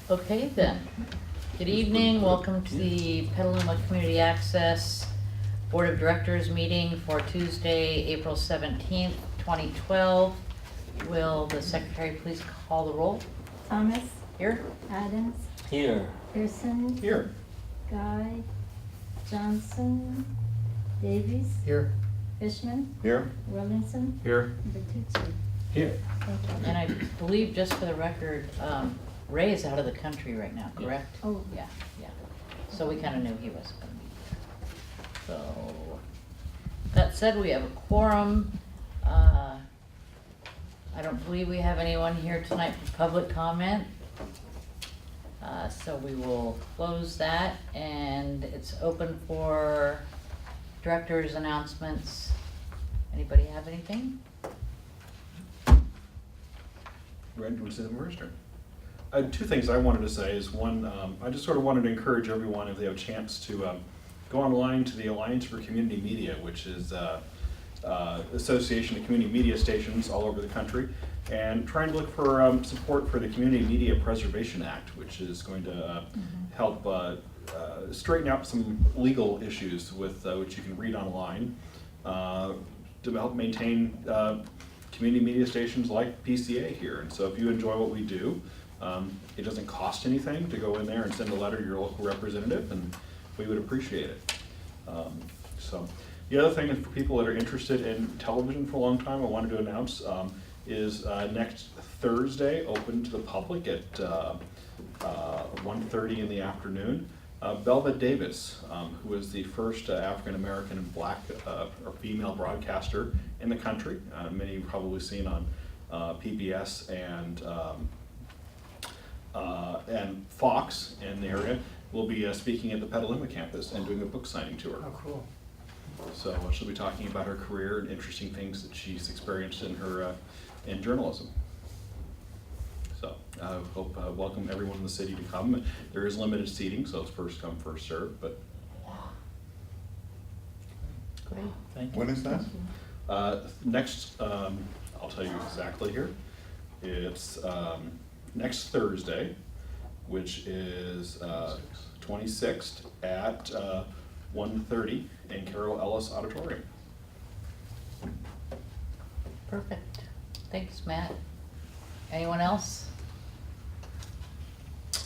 Okay then. Good evening, welcome to the Petaluma Community Access Board of Directors meeting for Tuesday, April 17th, 2012. Will the secretary please call the roll? Thomas, Here? Adams, Here. Pearson, Here. Guy, Johnson, Davies, Here. Fishman, Here. Williamson, Here. Bertucci. Here. Thank you. And I believe, just for the record, Ray is out of the country right now, correct? Oh. Yeah, yeah. So we kind of knew he wasn't going to be here. So, that said, we have a quorum. I don't believe we have anyone here tonight for public comment. So we will close that, and it's open for directors' announcements. Anybody have anything? Brad, do you want to say them first? Or? Two things I wanted to say is one, I just sort of wanted to encourage everyone, if they have a chance, to go online to the Alliance for Community Media, which is association of community media stations all over the country, and trying to look for support for the Community Media Preservation Act, which is going to help straighten out some legal issues with which you can read online to help maintain community media stations like PCA here. And so if you enjoy what we do, it doesn't cost anything to go in there and send a letter to your local representative, and we would appreciate it. So the other thing is, for people that are interested in television for a long time, I wanted to announce is next Thursday, open to the public at 1:30 in the afternoon. Belva Davis, who is the first African-American and black or female broadcaster in the country. Many you've probably seen on PBS and Fox in the area, will be speaking at the Petaluma campus and doing a book signing tour. Oh, cool. So she'll be talking about her career and interesting things that she's experienced in her in journalism. So I hope welcome everyone in the city to come. There is limited seating, so it's first come, first served. But Great. Thank you. When is that? next, I'll tell you exactly here. It's next Thursday, which is 26th at 1:30 in Carol Ellis Auditorium. Perfect. Thanks, Matt. Anyone else?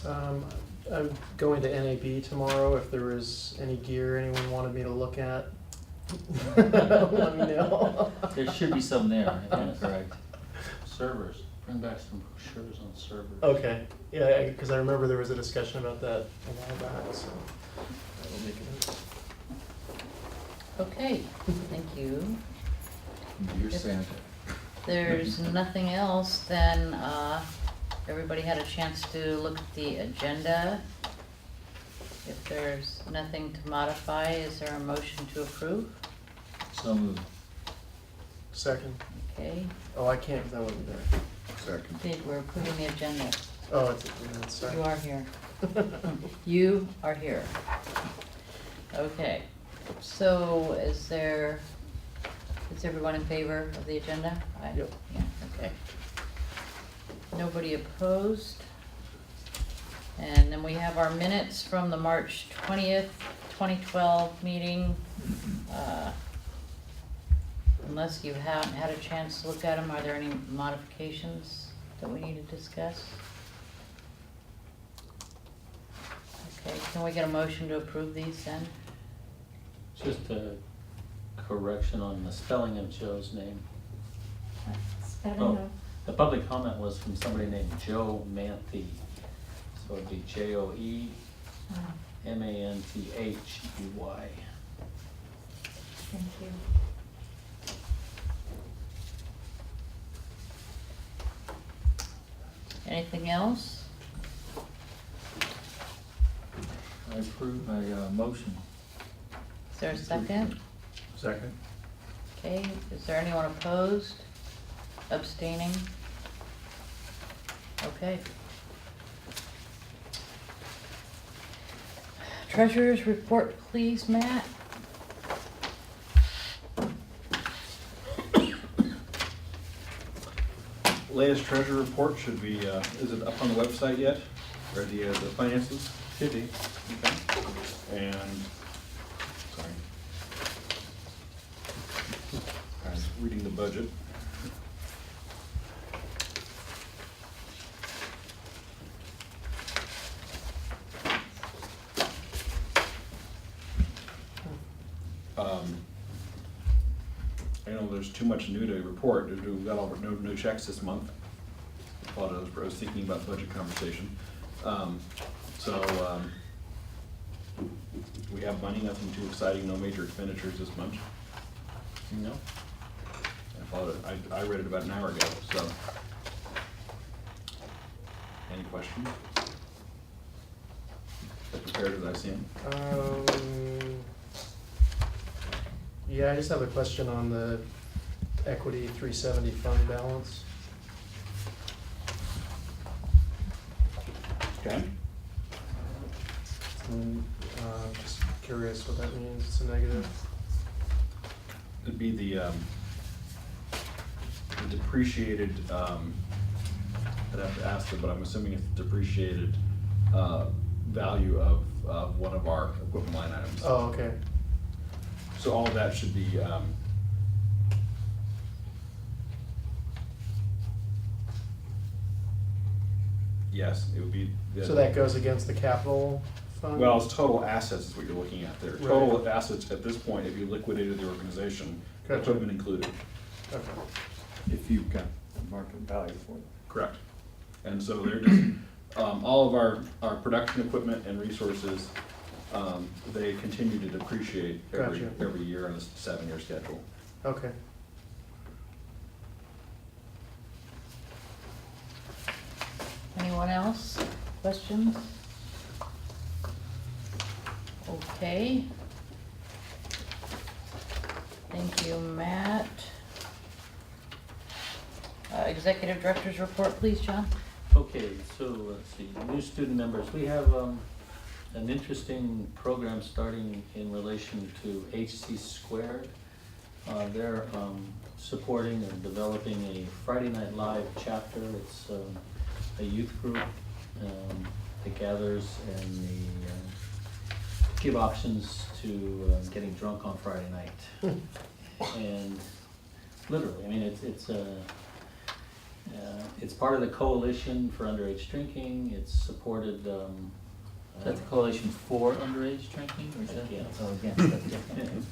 I'm going to NAB tomorrow. If there was any gear anyone wanted me to look at, let me know. There should be some there, if I'm correct. Servers, bring back some brochures on servers. Okay, yeah, because I remember there was a discussion about that a while back, so I will make it. Okay, thank you. You're If Santa. there's nothing else, then everybody had a chance to look at the agenda. If there's nothing to modify, is there a motion to approve? So moved. Second. Okay, Oh, I can't because I wasn't there. Second. we're approving the agenda. Oh, it's sorry. You are here. You are here. Okay, so is everyone in favor of the agenda? Yep. Yeah, okay. Nobody opposed? And then we have our minutes from the March 20th, 2012 meeting. Unless you haven't had a chance to look at them, are there any modifications that we need to discuss? Okay, can we get a motion to approve these then? Just a correction on the spelling of Joe's name. Spelling Oh, of, the public comment was from somebody named Joe Manthe. So it'd be Joe Manthey. thank you. Anything else? I approve my motion. Is there a second? Second. Okay, is there anyone opposed? Abstaining? Okay. Treasurer's report, please, Matt. Latest treasury report should be, is it up on the website yet? Ready as the finances? Should be. Okay. And, sorry. I was reading the budget. I know there's too much new to report. We've got all no new checks this month. I was thinking about budget conversation. We have money, nothing too exciting, no major expenditures this month. No? I read it about an hour ago, so. Any questions? As prepared as I see them? Yeah, I just have a question on the equity 370 fund balance. Okay. Just curious what that means, it's a negative. It'd be the depreciated, I'd have to ask it, but I'm assuming it's depreciated value of one of our equipment line items. Oh, okay. So all of that should be, yes, it would be. So that goes against the capital fund? Well, it's total assets is what you're looking at there. Right. Total assets at this point, if you liquidated the organization, Gotcha. equipment included. Okay. If you've got market value for them. Correct. And so they're just, all of our production equipment and resources, they continue to depreciate Gotcha. every year on a 7-year schedule. Okay. Anyone else? Questions? Okay. Thank you, Matt. Executive Director's Report, please, John. Okay, so let's see, new student members, we have an interesting program starting in relation to HC Squared. They're supporting and developing a Friday Night Live chapter. It's a youth group that gathers and they give options to getting drunk on Friday night. And literally, I mean, it's part of the Coalition for Underage Drinking. It's supported. Is that the coalition for underage drinking, or is that? Against. Oh, against, that's different.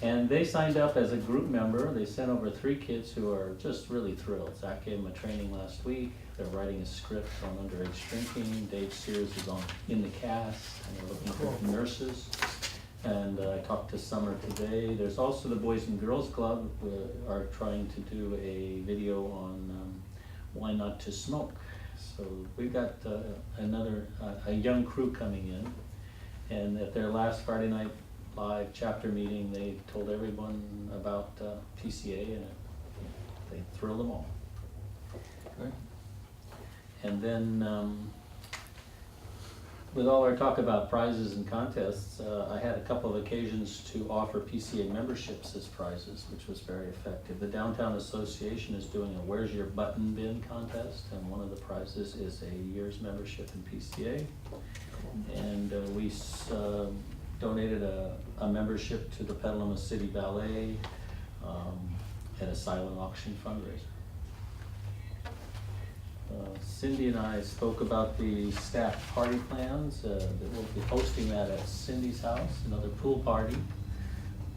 And they signed up as a group member. They sent over 3 kids who are just really thrilled. Zach gave them a training last week. They're writing a script on underage drinking. Dave Sears is in the cast, and they're looking for Cool. nurses. And I talked to Summer today. There's also the Boys and Girls Club who are trying to do a video on why not to smoke. So we've got a young crew coming in, and at their last Friday Night Live chapter meeting, they told everyone about PCA, and they thrilled them all. Good. And then with all our talk about prizes and contests, I had a couple of occasions to offer PCA memberships as prizes, which was very effective. The Downtown Association is doing a Where's Your Button Bin contest, and one of the prizes is a year's membership in PCA. And we donated a membership to the Petaluma City Ballet at a silent auction fundraiser. Cindy and I spoke about the staff party plans, that we'll be hosting that at Cindy's house, another pool party.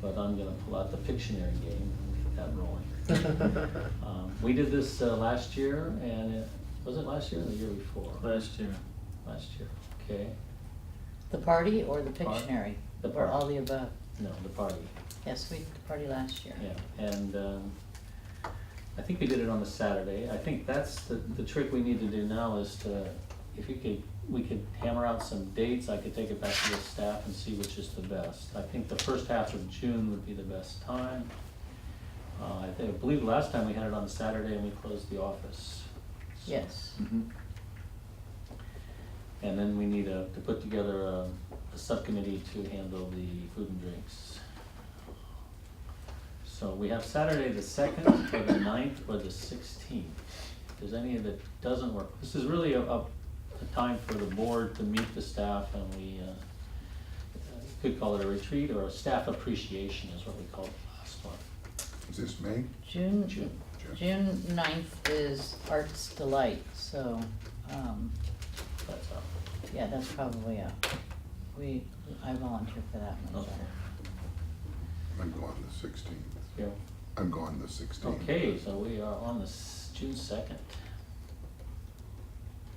But I'm gonna pull out the Pictionary game and get that rolling. We did this last year, and was it last year or the year before? Last year. Last year, okay. The party or the Party. Pictionary? The Or party. all the above? No, the party, Yes, we did the party last year. yeah. And I think we did it on a Saturday. I think that's the trick we need to do now is to, if we could hammer out some dates. I could take it back to the staff and see which is the best. I think the first half of June would be the best time. I believe last time we had it on a Saturday and we closed the office. So- Yes. And then we need to put together a subcommittee to handle the food and drinks. So we have Saturday the 2nd, or the 9th, or the 16th. If there's any that doesn't work, this is really a a time for the board to meet the staff, and we could call it a retreat or a staff appreciation is what we called it last month. Is this May? June, June. June 9th is Arts Delight, so, That's up. yeah, that's probably I volunteer for that one, so. Okay. I'm gone the 16th. Yeah. I'm gone the 16th. Okay, so we are on the June 2nd.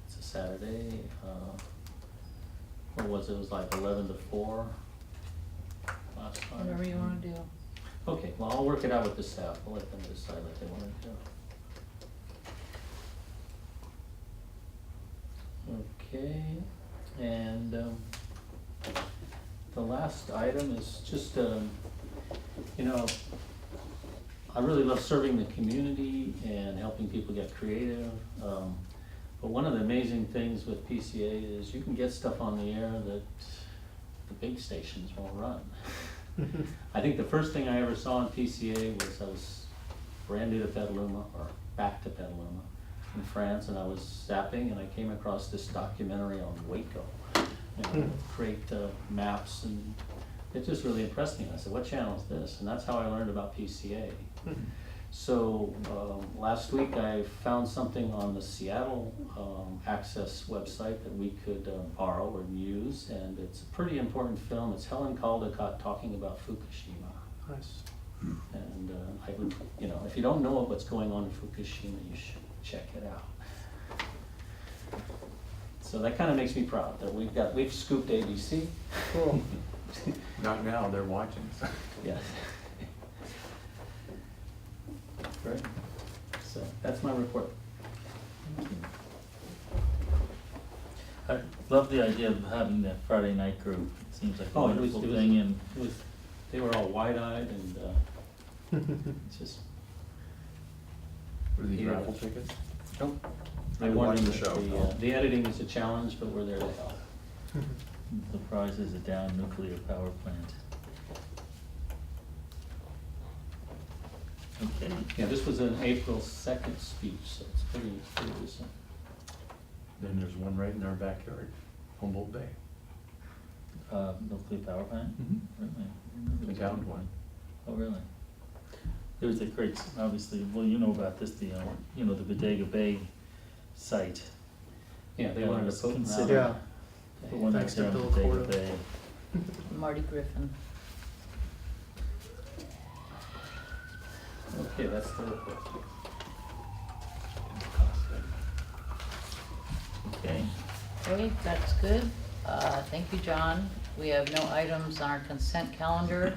It's a Saturday. What was it? It was like 11 to 4 last time. Whatever you wanna do. Okay, well, I'll work it out with the staff. I'll let them decide what they want to do. Okay, and the last item is just, you know, I really love serving the community and helping people get creative. But one of the amazing things with PCA is you can get stuff on the air that the big stations won't run. I think the first thing I ever saw on PCA was I was brand new to Petaluma, or back to Petaluma in France, and I was zapping and I came across this documentary on Waco. You know, great maps, and it just really impressed me. I said, what channel is this? And that's how I learned about PCA. So last week I found something on the Seattle Access website that we could borrow or use, and it's a pretty important film. It's Helen Caldecott talking about Fukushima. Nice. And I would, you know, if you don't know what's going on in Fukushima, you should check it out. So that kind of makes me proud that we've scooped ABC. Cool. Not now, they're watching. Yeah. Great. So that's my report. I love the idea of having that Friday night group. It seems like a Oh, wonderful thing, and They were all wide-eyed and it's just. Were these Yeah. raffle tickets? Nope. I watched the show. The editing is a challenge, but we're there to help. the prize is a down nuclear power plant. Okay. Yeah, this was an April 2nd speech, so it's pretty recent. Then there's one right in our backyard, Humboldt Bay. Nuclear power plant? Really? We found one. Oh, really? There was a great, obviously, well, you know about this, the, you know, the Bodega Bay site. Yeah, they wanted to put them out. Yeah. The one Thanks that's to there on Bill Bodega Cordo. Bay. Marty Griffin. Okay, that's the report. Okay. Okay, that's good. Thank you, John. We have no items on our consent calendar.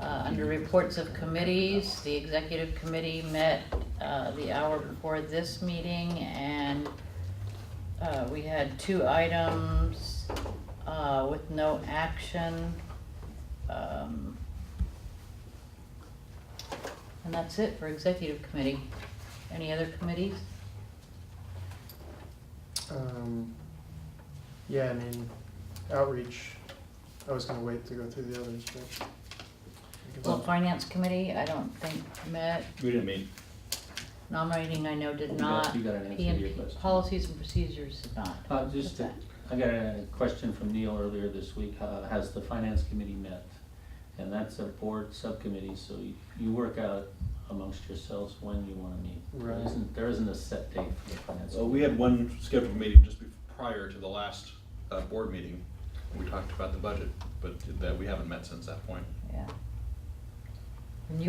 Under reports of committees, the executive committee met the hour before this meeting, and we had 2 items with no action. And that's it for executive committee. Any other committees? Yeah, I mean, outreach, I was gonna wait to go through the others, but. Well, finance committee, I don't think met. We didn't meet. Nominating, I know, did You not. got an answer to your P&P question. Policies and procedures did not. Just, What's that? I got a question from Neil earlier this week. Has the finance committee met? And that's a board subcommittee, so you work out amongst yourselves when you wanna meet. Right. There isn't a set date for the finance. So we had one scheduled meeting just prior to the last board meeting. We talked about the budget, but that we haven't met since that point. Yeah. And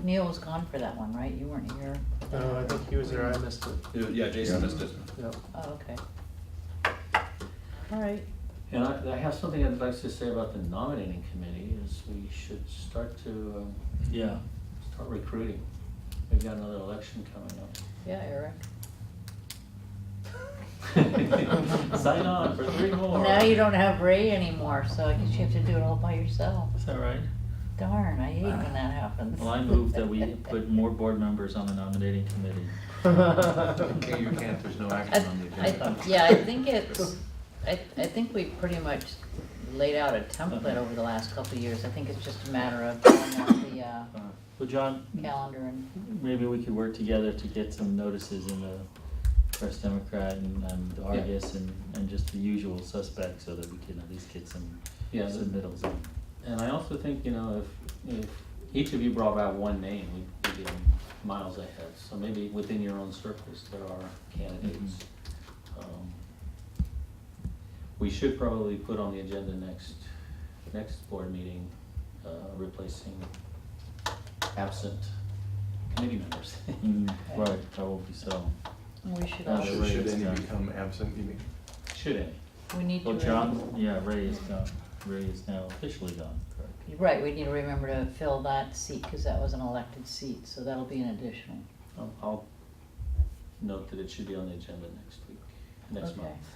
Neil was gone for that one, right? You weren't here? for that? No, I think he was there, I missed it. Yeah, Jason Yeah. missed it. Yep. Oh, okay. All right. And I have something I'd like to say about the nominating committee, is we should start to, Yeah. start recruiting. We've got another election coming up. Yeah, Eric. Sign on for 3 more. Now you don't have Ray anymore, so I guess you have to do it all by yourself. Is that right? Darn, I hate when that happens. Well, I move that we put more board members on the nominating committee. Okay, you can't, there's no action on the agenda. Yeah, I think it's, I think we pretty much laid out a template over the last couple of years. I think it's just a matter of filling out the Well, John, calendar and, maybe we could work together to get some notices in the Press Democrat and Argus and just the usual suspects so that we can at least get some Yeah, submittals in. and I also think, if each of you brought out one name, we'd be miles ahead. So maybe within your own circles, there are candidates. We should probably put on the agenda next board meeting, replacing absent committee members. Right, probably so. We should Uh, also, Ray Should is any done. become absent, you mean? Should any? we need to. Well, John, yeah, Ray is gone. Ray is now officially gone, correct? Right, we need to remember to fill that seat, because that was an elected seat, so that'll be an additional. I'll note that it should be on the agenda next Okay. month.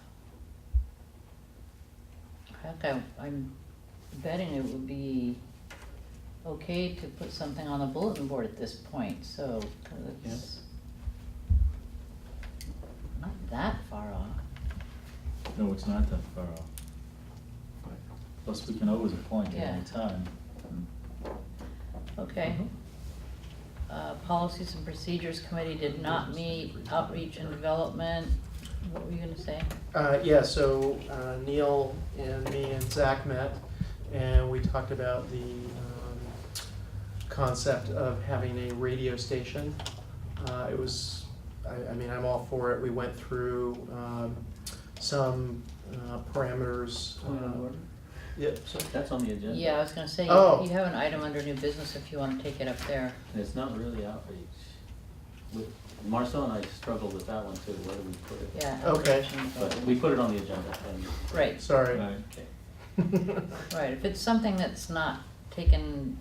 Okay, I'm betting it would be okay to put something on the bulletin board at this point, so, 'cause it's not that far off. No, it's not that far off. Plus, we can always appoint at Yeah. any time. Okay. Policies and Procedures Committee did not meet. Outreach and Development, what were you gonna say? Yeah, so Neil and me and Zach met, and we talked about the concept of having a radio station. It was, I mean, I'm all for it. We went through some parameters. Yep, so, That's on the agenda. Yeah, I was gonna say, Oh. you have an item under new business if you wanna take it up there. And it's not really outreach. Marcel and I struggled with that one too, where do we put it? Yeah. Okay. outreach and But development. we put it on the agenda and, Right, sorry. Right. okay. right. If it's something that's not taken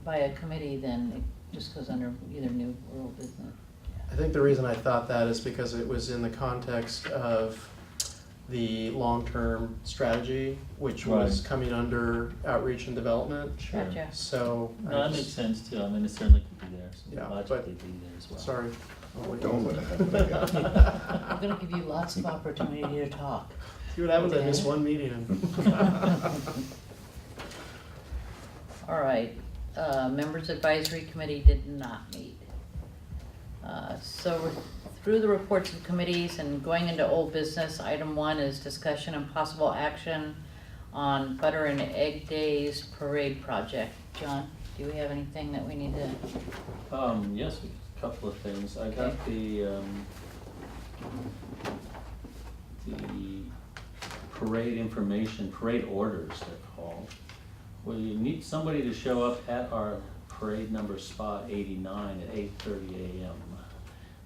by a committee, then it just goes under either new or old business. I think the reason I thought that is because it was in the context of the long-term strategy, which was Right. coming under outreach and development. Gotcha. So. I No, that just- makes sense too. I mean, it certainly could be there, so Yeah, logically be there as well. Sorry. Don't let it happen I'm gonna give you lots of opportunity to talk. See what happens, I miss Okay. one meeting. All right, Members Advisory Committee did not meet. So we're through the reports of committees and going into old business. Item 1 is discussion and possible action on Butter and Egg Days Parade Project. John, do we have anything that we need to? Yes, a couple of things. I got the parade information, parade orders they're called. We need somebody to show up at our parade number spot 89 at 8:30 a.m.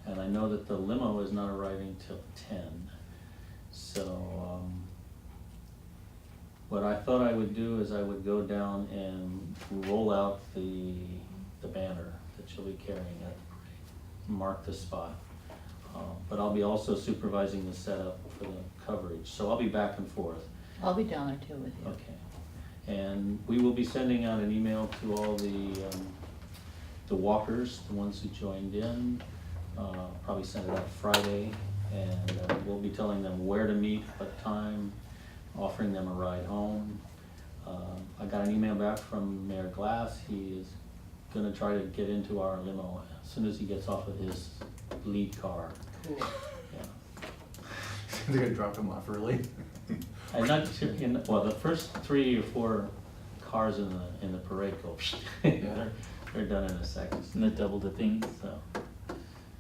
And I know that the limo is not arriving till 10. So, what I thought I would do is I would go down and roll out the banner that you'll be carrying at the parade, mark the spot. But I'll be also supervising the setup for the coverage, so I'll be back and forth. I'll be down there too with you. Okay. And we will be sending out an email to all the walkers, the ones who joined in. Probably send it out Friday, and we'll be telling them where to meet, what time, offering them a ride home. I got an email back from Mayor Glass. He is gonna try to get into our limo as soon as he gets off of his lead car. Cool. Yeah. They're gonna drop him off early? I'm not sure, well, the first 3 or 4 cars in the parade go, they're done in a second. Isn't that double dipping?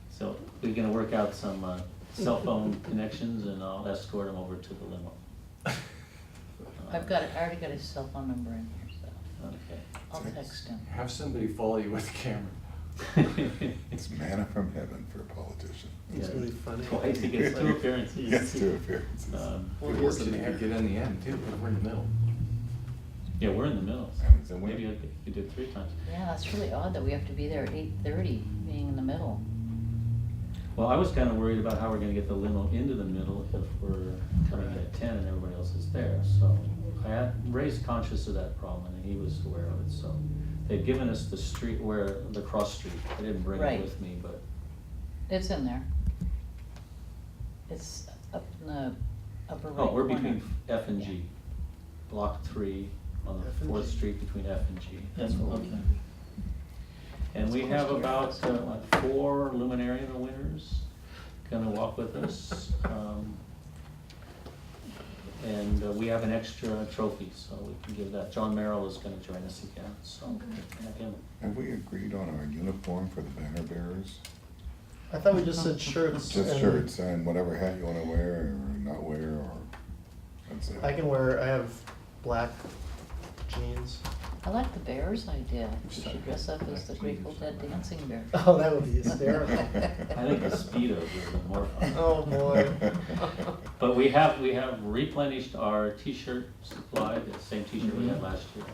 So we're gonna work out some cell phone connections, and I'll escort him over to the limo. I already got his cell phone number in here, so Okay. I'll text him. Have somebody follow you with a camera. It's manna from heaven for a politician. It's really funny. Twice he gets 2 appearances. Yes, 2 appearances. Um, It works if you get in the end too, but we're in the middle. Yeah, we're in the middle, so So when- maybe I could do it 3 times. Yeah, that's really odd that we have to be there at 8:30, being in the middle. Well, I was kinda worried about how we're gonna get the limo into the middle if we're coming in at 10 and everybody else is there, so I had Ray's conscious of that problem, and he was aware of it, so they'd given us the street the cross street. I didn't bring Right. it with me, but It's in there. It's up in the upper right corner. oh, we're between F and G, block 3 on F the and 4th G. street between F and G. That's what we Okay. And we It's have close to your about house, anyway. 4 luminarium winners gonna walk with us. And we have an extra trophy, so we can give that. John Merrill is gonna join us again, so we can have him. Have we agreed on our uniform for the banner bearers? I thought we just said shirts. Just and shirts and whatever hat you wanna wear or not wear, or, that's it. I have black jeans. I like the bears idea. You should dress up as the Grateful Dead dancing bear. Oh, that would be hysterical. I think the Speedos would be more fun. Oh, boy. But we have replenished our t-shirt supply, the same t-shirt we had last year.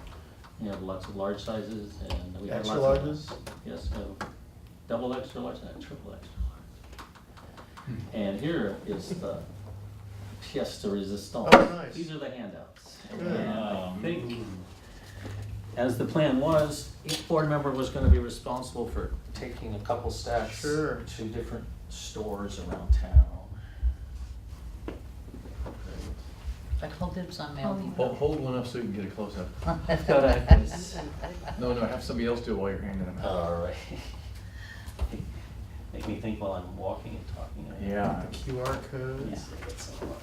We have lots of large sizes and we have Extra lots of. larges? Yes, we have double extra large and triple extra large. And here is the pièce de résistance. Oh, nice. These are the handouts. Good. And I think, as the plan was, each board member was gonna be responsible for taking a couple stacks Sure. to different stores around town. I call dibs on mailing. Hold one up so you can get a close-up. I've got this. No, have somebody else do it while you're handing them out. All right. Make me think while I'm walking and talking. Yeah. The QR codes. Yeah, it's a lot.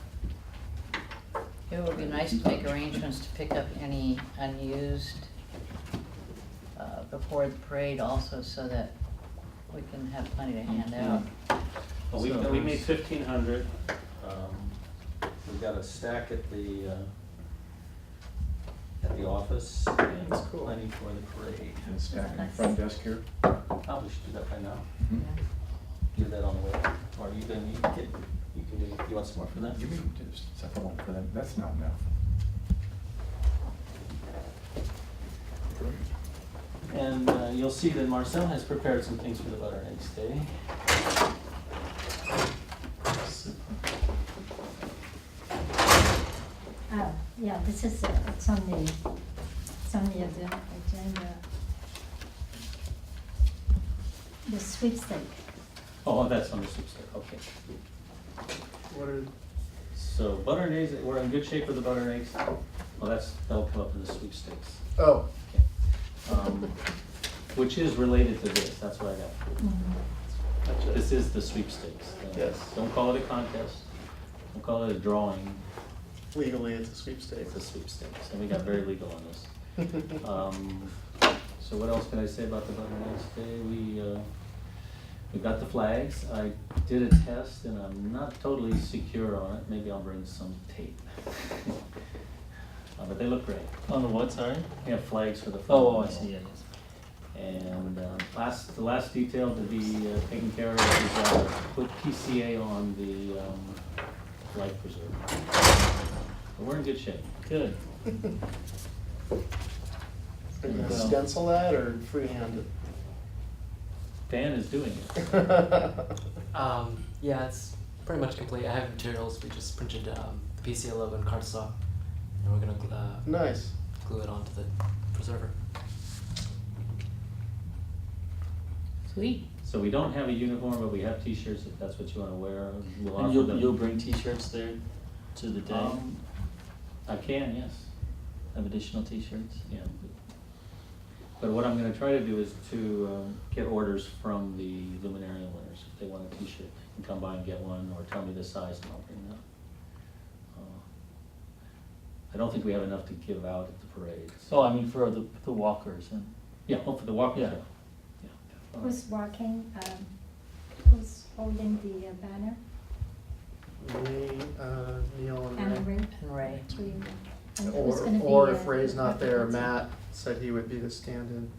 It would be nice to make arrangements to pick up any unused before the parade also, so that we can have plenty to hand out. Well, we made 1,500. We've got a stack at the office and That's cool. plenty for the parade. And stack in the front desk here. Oh, we should do that right now. Mhm. Do that on the way. Or you can do, you want some more for that? Give me just a second one for them. That's not enough. Great. And you'll see that Marcel has prepared some things for the Butter and Eggs Day. Yeah, this is, it's on the agenda. The sweepstake. Oh, that's on the sweepstake, okay. What are, So butter and eggs, we're in good shape with the butter and eggs. Well, that'll come up in the sweepstakes. oh, Okay. Which is related to this, that's what I got. Mhm. This is the sweepstakes. Yes. Don't call it a contest, don't call it a drawing, legally it's a sweepstakes. it's a sweepstakes, and we got very legal on this. So what else can I say about the butter and eggs day? We got the flags. I did a test and I'm not totally secure on it. Maybe I'll bring some tape. But they look great. On the what, sorry? We have flags for the flag. Oh, I see, yeah, yes. And the last detail to be taken care of is put PCA on the flag preserve. But we're in good shape. Good. Are you gonna stencil that or freehand Dan is doing it. it? Yeah, it's pretty much complete. I have materials. We just printed the PCA logo in cardstock, and we're gonna Nice. glue it onto the preserver. Sweet. So we don't have a uniform, but we have t-shirts if that's what you wanna wear. We'll And offer you'll them. bring t-shirts there to the day? I can, yes, Have additional t-shirts? yeah. But what I'm gonna try to do is to get orders from the luminarium winners. If they want a t-shirt, they can come by and get one, or tell me the size and I'll bring them. I don't think we have enough to give out at the parade. Oh, I mean for the walkers and, Yeah, oh, for the walkers, Yeah. yeah. Yeah. Who's walking, who's holding the banner? Me, Neil and And Ray. Ray? And Ray. Three. And who's gonna be, Or if Ray's not there, representing? Matt said he would be the stand-in.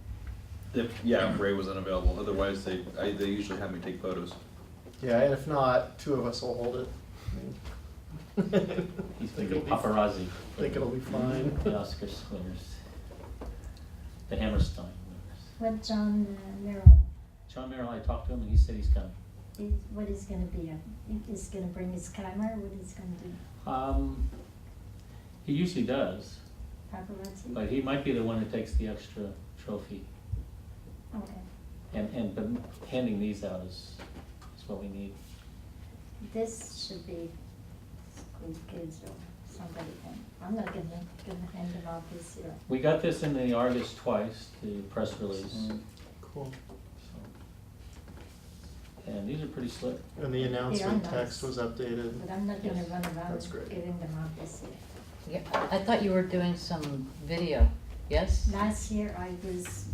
If Ray was unavailable, otherwise they usually have me take photos. Yeah, and if not, two of us will hold it. He's Think gonna be it'll be- paparazzi. think it'll be fine. The Oscars winners. The Hammerstein winners. What John Merrill, John Merrill, I talked to him and he said he's coming. what is gonna be, he's gonna bring his camera, what is gonna do? He usually does, Paparazzi? but he might be the one that takes the extra trophy. Okay. But handing these out is what we need. This should be school kids or somebody, I'm not gonna hand them out this year. We got this in the Argus twice, the press release. Mm. Cool. So, and these are pretty slick. And the announcement nice. text was updated. But I'm not gonna run around That's great. giving them out this year. Yeah, I thought you were doing some video, yes? Last year I was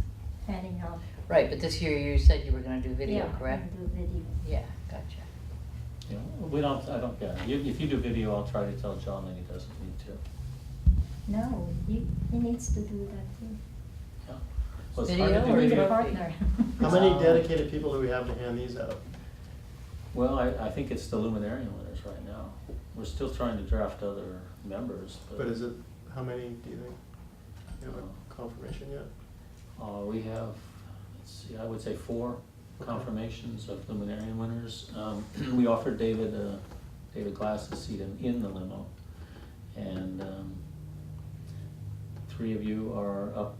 handing out. Right, but this year you said you were gonna do video, Yeah, I'm correct? gonna do video. Yeah, gotcha. You know, I don't, yeah, if you do video, I'll try to tell John that he doesn't need to. No, he needs to do that too. Yeah. Well, it's hard to Video do or He's a video. trophy? partner. How many Um, dedicated people do we have to hand these out? Well, I think it's the Luminarian winners right now. We're still trying to draft other members, but. But is it, how many do you think? You have a confirmation yet? We have, let's see, I would say 4 confirmations of Luminarian winners. We offered David Glass a seat in the limo. And 3 of you are up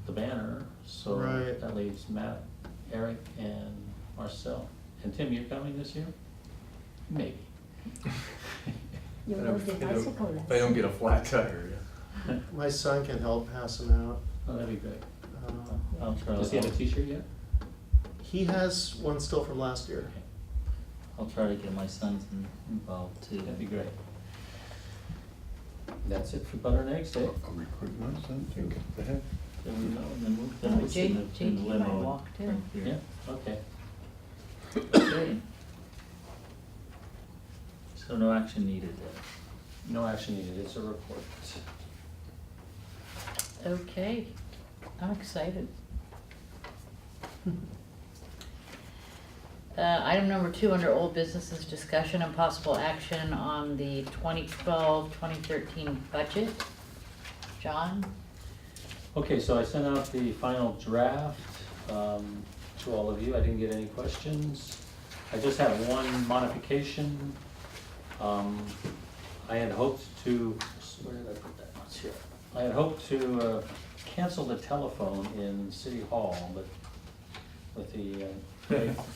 the banner, so Right. that leaves Matt, Eric, and Marcel. And Tim, you're coming this year? Maybe. You will be bicycle If I don't get a lesson. flat tire, yeah. My son can help pass them out. Oh, that'd be great. Uh, Does he have a t-shirt yet? He has one still from last year. Okay. I'll try to get my sons involved too. That'd be great. That's it for butter and eggs, Dave. I'll recruit my son too. What the heck? There we go, and then we'll sit in the JT might limo walk too. right here. Yeah, okay. Okay. So no action needed then. No action needed, it's a report. Okay, I'm excited. Item number 2, under old businesses, discussion and possible action on the 2012-2013 budget. John? Okay, so I sent out the final draft to all of you. I didn't get any questions. I just have one modification. I had hoped to, where did I put that? It's here. I had hoped to cancel the telephone in City Hall, but with the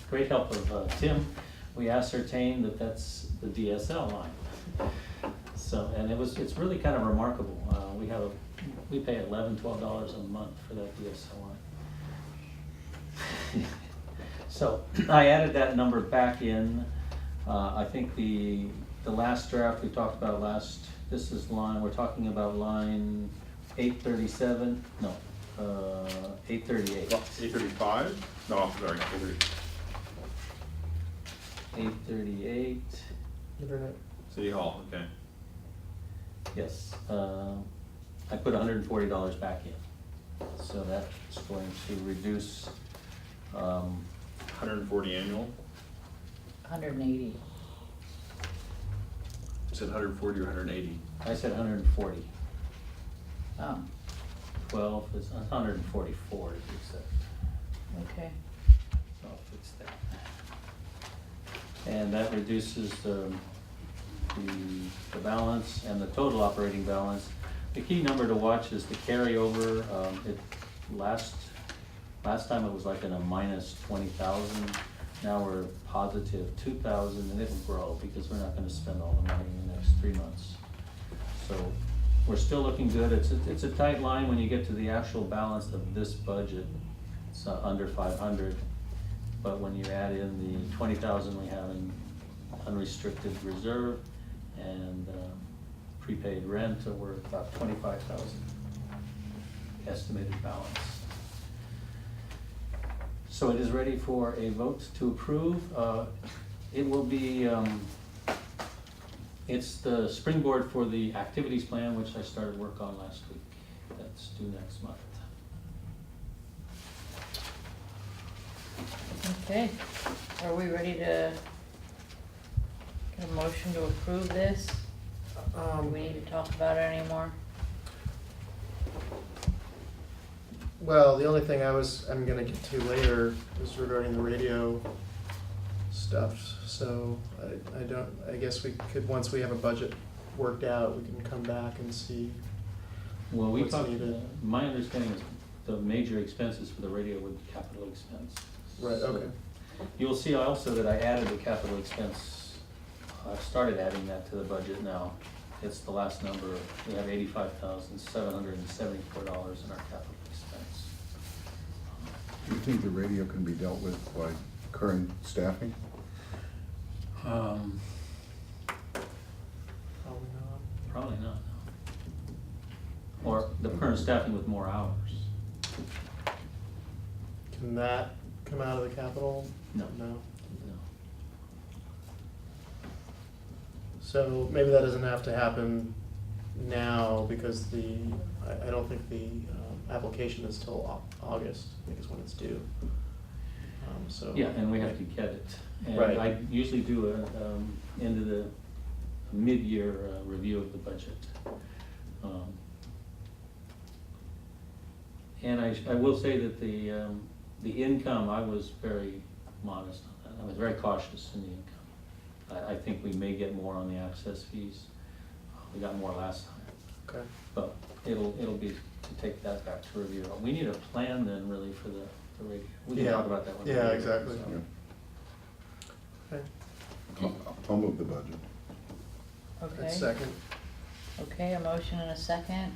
great help of Tim, we ascertained that that's the DSL line. So, and it's really kind of remarkable. We pay $11, $12 a month for that DSL line. So I added that number back in. I think the last draft we talked about this is we're talking about line 837, no, 838. 835? No, sorry, 838, Internet. City Hall, okay. yes. I put $140 back in. So that's going to reduce, 140 annual? 180. You said 140 or 180? I said 140. Oh, 12 is 144 to be exact. okay. So I'll fix that. And that reduces the balance and the total operating balance. The key number to watch is the carryover. Last time it was like in a minus 20,000. Now we're positive 2,000, and it will grow because we're not gonna spend all the money in the next 3 months. So we're still looking good. It's a tight line when you get to the actual balance of this budget. It's under 500. But when you add in the 20,000 we have in unrestricted reserve and prepaid rent, we're about 25,000 estimated balance. So it is ready for a vote to approve. It will be, it's the springboard for the activities plan, which I started work on last week. That's due next month. Okay, are we ready to get a motion to approve this? Do we need to talk about it anymore? Well, the only thing I'm gonna get to later is regarding the radio stuff, so I guess we could, once we have a budget worked out, we can come back and see. Well, we What's talked, needed? my understanding is the major expenses for the radio would be capital expense. Right, okay. You'll see also that I added the capital expense, I've started adding that to the budget now. It's the last number, we have $85,774 in our capital expense. Do you think the radio can be dealt with by current staffing? Um, Probably not. Probably not, no. Or the current staffing with more hours. Can that come out of the capital? No. No. No. So maybe that doesn't have to happen now because I don't think the application is till August, I think is when it's due. So. Yeah, and we have to get it. And Right. I usually do a, end of the mid-year review of the budget. And I will say that the income, I was very modest on that. I was very cautious in the income. I think we may get more on the access fees. We got more last time. Okay. But it'll be to take that back to review. We need a plan then really for the radio. We can Yeah. talk about that one. Yeah, exactly. Yeah. Okay. I'll move the budget. Okay. And second. Okay, a motion and a second.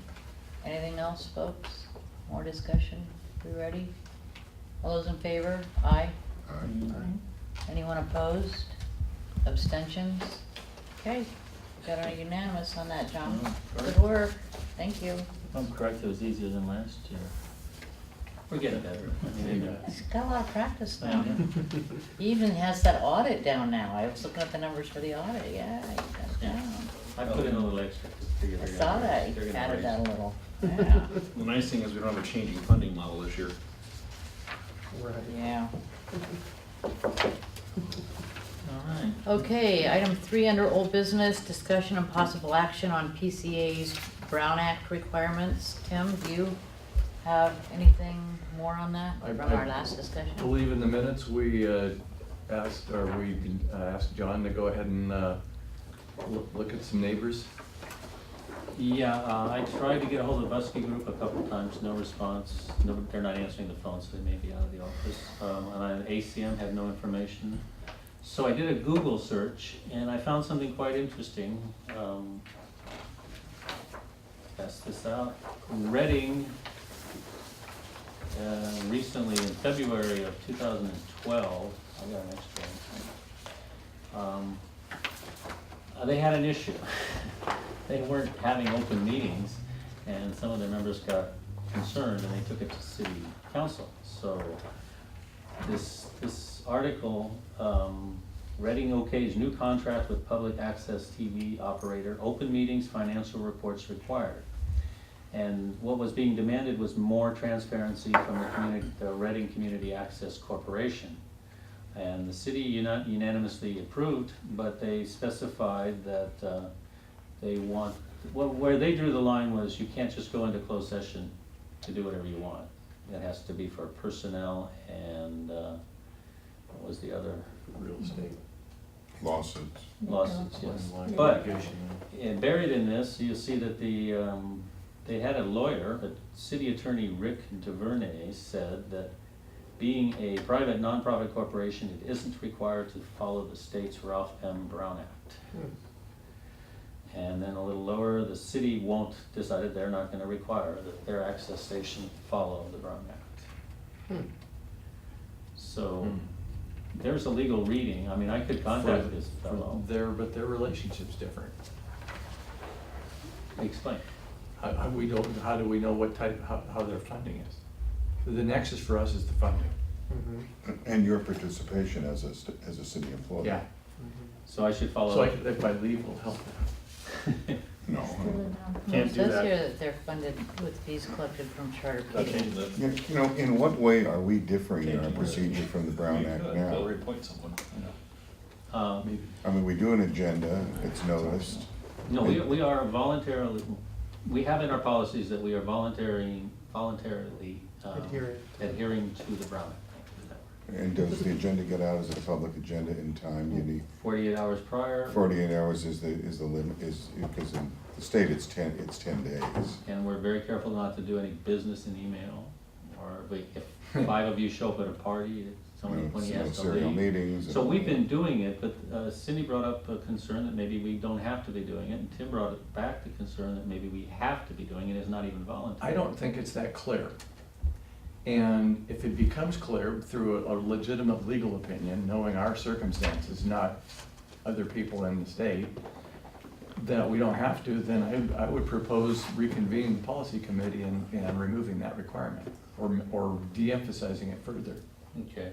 Anything else, folks? More discussion? We ready? All those in favor? Aye. Aye. Anyone opposed? Abstentions? Okay, got a unanimous on that, John. Oh, Good great. work. Thank you. If I'm correct, it was easier than last year. We're getting better. I mean, He's got a lot of practice I now. know. He even has that audit down now. I was looking at the numbers for the audit. Yeah, he got it down. I put in a little extra to figure I they're saw gonna- that. they're He gonna added raise that a it. little. Yeah. The nice thing is we don't have a changing funding model this year. Right. Yeah. All right. Okay, item 3 under old business, discussion and possible action on PCA's Brown Act requirements. Tim, do you have anything more on that I- from our last discussion? I believe in the minutes, we asked John to go ahead and look at some neighbors. Yeah, I tried to get a hold of the Busky Group a couple of times, no response. No, they're not answering the phone, so they may be out of the office. And ACM had no information. So I did a Google search and I found something quite interesting. Test this out. Reading, recently in February of 2012, I got an extra one. They had an issue. They weren't having open meetings, and some of their members got concerned, and they took it to city council. So this article, Reading okays new contract with public access TV operator, open meetings, financial reports required. And what was being demanded was more transparency from the Reading Community Access Corporation. And the city unanimously approved, but they specified that they want, well, where they drew the line was you can't just go into closed session to do whatever you want. It has to be for personnel and, what was the other? Real estate. Lawsuits. Lawsuits, yes. Line But litigation. buried in this, you'll see that they had a lawyer, but city attorney Rick DeVernay said that being a private nonprofit corporation, it isn't required to follow the state's Ralph M. Brown Act. And then a little lower, the city decided they're not gonna require that their access station follow the Brown Act. So, there's a legal reading, I mean, I could contact this fellow. But their relationship's different. Explain. How do we know what type, how their funding is? The nexus for us is the funding. And your participation as a city employee. Yeah. So I should follow. So if my leave will help. No. Still in, Can't It do says that. here that they're funded with fees collected from charter Not people. changing that. You know, in what way are we differing in our procedure from the Brown Act I'll now? reappoint someone. I mean, we do an agenda, it's noticed. No, we are voluntarily, we have in our policies that we are voluntarily adhering to the Brown Act. And does the agenda get out as a public agenda in time? You need 48 hours prior. 48 hours is the limit, because in the state it's 10 days. And we're very careful not to do any business in email, or if 5 of you show up at a party, somebody, when he No has to serial leave. meetings. So we've been doing it, but Cindy brought up a concern that maybe we don't have to be doing it, and Tim brought it back the concern that maybe we have to be doing it, it's not even voluntary. I don't think it's that clear. And if it becomes clear through a legitimate legal opinion, knowing our circumstances, not other people in the state, that we don't have to, then I would propose reconvening the policy committee and removing that requirement, or de-emphasizing it further. Okay.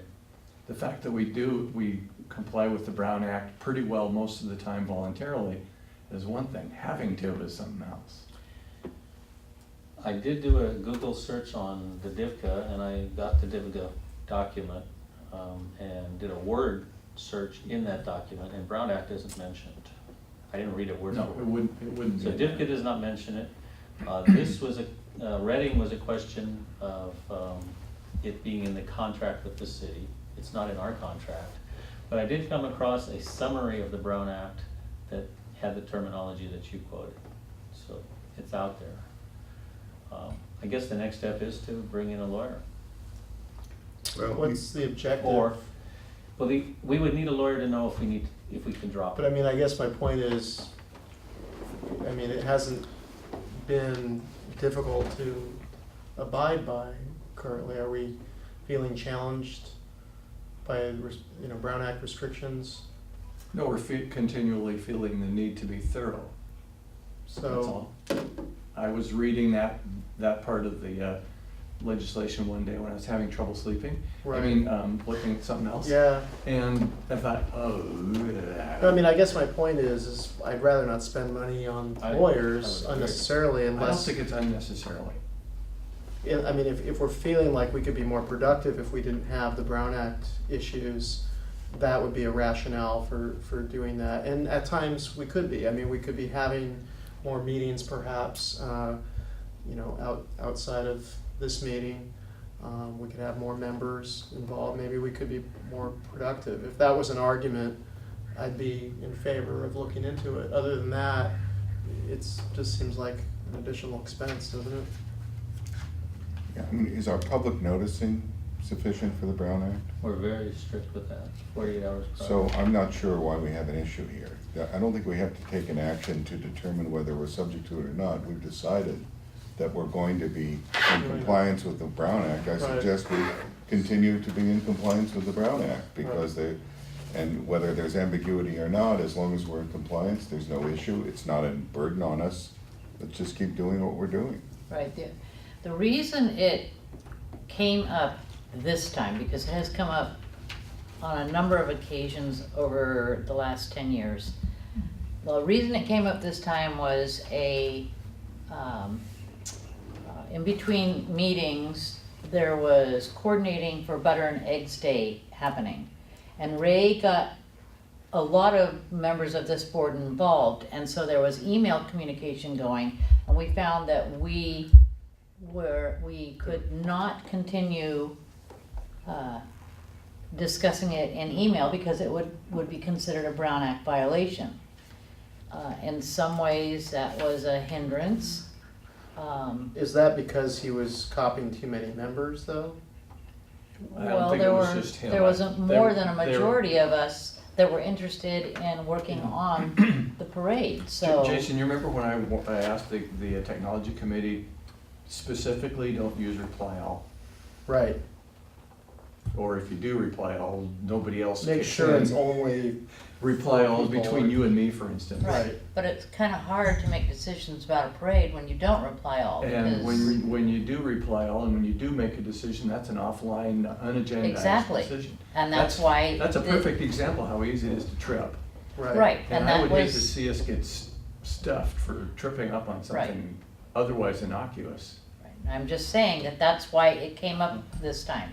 The fact that we comply with the Brown Act pretty well most of the time voluntarily is one thing. Having to is something else. I did do a Google search on the DIVCA, and I got the DIVCA document, and did a word search in that document, and Brown Act isn't mentioned. I didn't read it word for No, word. it wouldn't be. So DIVCA does not mention it. This was Reading was a question of it being in the contract with the city. It's not in our contract. But I did come across a summary of the Brown Act that had the terminology that you quoted. So it's out there. I guess the next step is to bring in a lawyer. Well, What's the objective? Or, well, we would need a lawyer to know if we can drop But I it. mean, I guess my point is, I mean, it hasn't been difficult to abide by currently. Are we feeling challenged by, Brown Act restrictions? No, we're continually feeling the need to be thorough. That's So, all. I was reading that part of the legislation one day when I was having trouble sleeping. Right. Looking at something else. yeah. And I thought, oh. I mean, I guess my point is I'd rather not spend money on I lawyers would agree. unnecessarily I don't unless, think it's unnecessarily. I mean, if we're feeling like we could be more productive if we didn't have the Brown Act issues, that would be a rationale for doing that. And at times, we could be. I mean, we could be having more meetings perhaps, outside of this meeting. We could have more members involved. Maybe we could be more productive. If that was an argument, I'd be in favor of looking into it. Other than that, just seems like an additional expense, doesn't it? yeah, I mean, is our public noticing sufficient for the Brown Act? We're very strict with that, 48 hours prior. So I'm not sure why we have an issue here. I don't think we have to take an action to determine whether we're subject to it or not. We've decided that we're going to be in compliance with the Brown Act. I suggest we continue to be in compliance with the Brown Act, because and whether there's ambiguity or not, as long as we're in compliance, there's no issue. It's not a burden on us. Let's just keep doing what we're doing. Right, the reason it came up this time, because it has come up on a number of occasions over the last 10 years. The reason it came up this time was in between meetings, there was coordinating for Butter and Eggs Day happening. And Ray got a lot of members of this board involved, and so there was email communication going, and we found that we could not continue discussing it in email because it would be considered a Brown Act violation. In some ways, that was a hindrance. Is that because he was copying too many members, though? I don't Well, think there it was were, just him. there wasn't more than a They were- majority of us that were interested in working on the parade, so. Jason, you remember when I asked the technology committee specifically, don't use reply all? Right. Or if you do reply all, nobody else Make kicks sure in. it's only, Reply all people between or- you and me, for instance. right. But it's kind of hard to make decisions about a parade when you don't reply all, And because, when you do reply all, and when you do make a decision, that's an offline, unagendized Exactly. decision. and that's why. That's a the- perfect example how easy it is to trip. Right, and I that would hate to was, see us get stuffed for tripping up on something otherwise innocuous. I'm just saying that that's why it came up this time.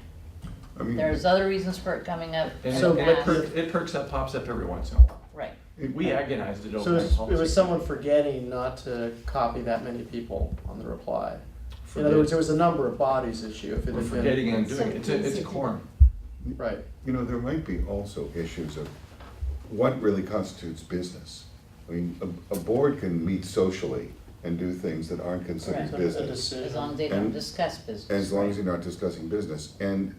I mean, There's other reasons for it coming up in And So, the it past. it perks up, pops up every once in a while. Right, We agonized it So over. in it policy. was someone forgetting not to copy that many people on the reply. In Forget- other words, it was a number of bodies issue if it We're had been. forgetting and doing it. It's a quorum. Right. you know, there might be also issues of what really constitutes business. I mean, a board can meet socially and do things that aren't considered Correct. A business, decision. as long as they don't And- discuss business. as long as right. you're not discussing business. And,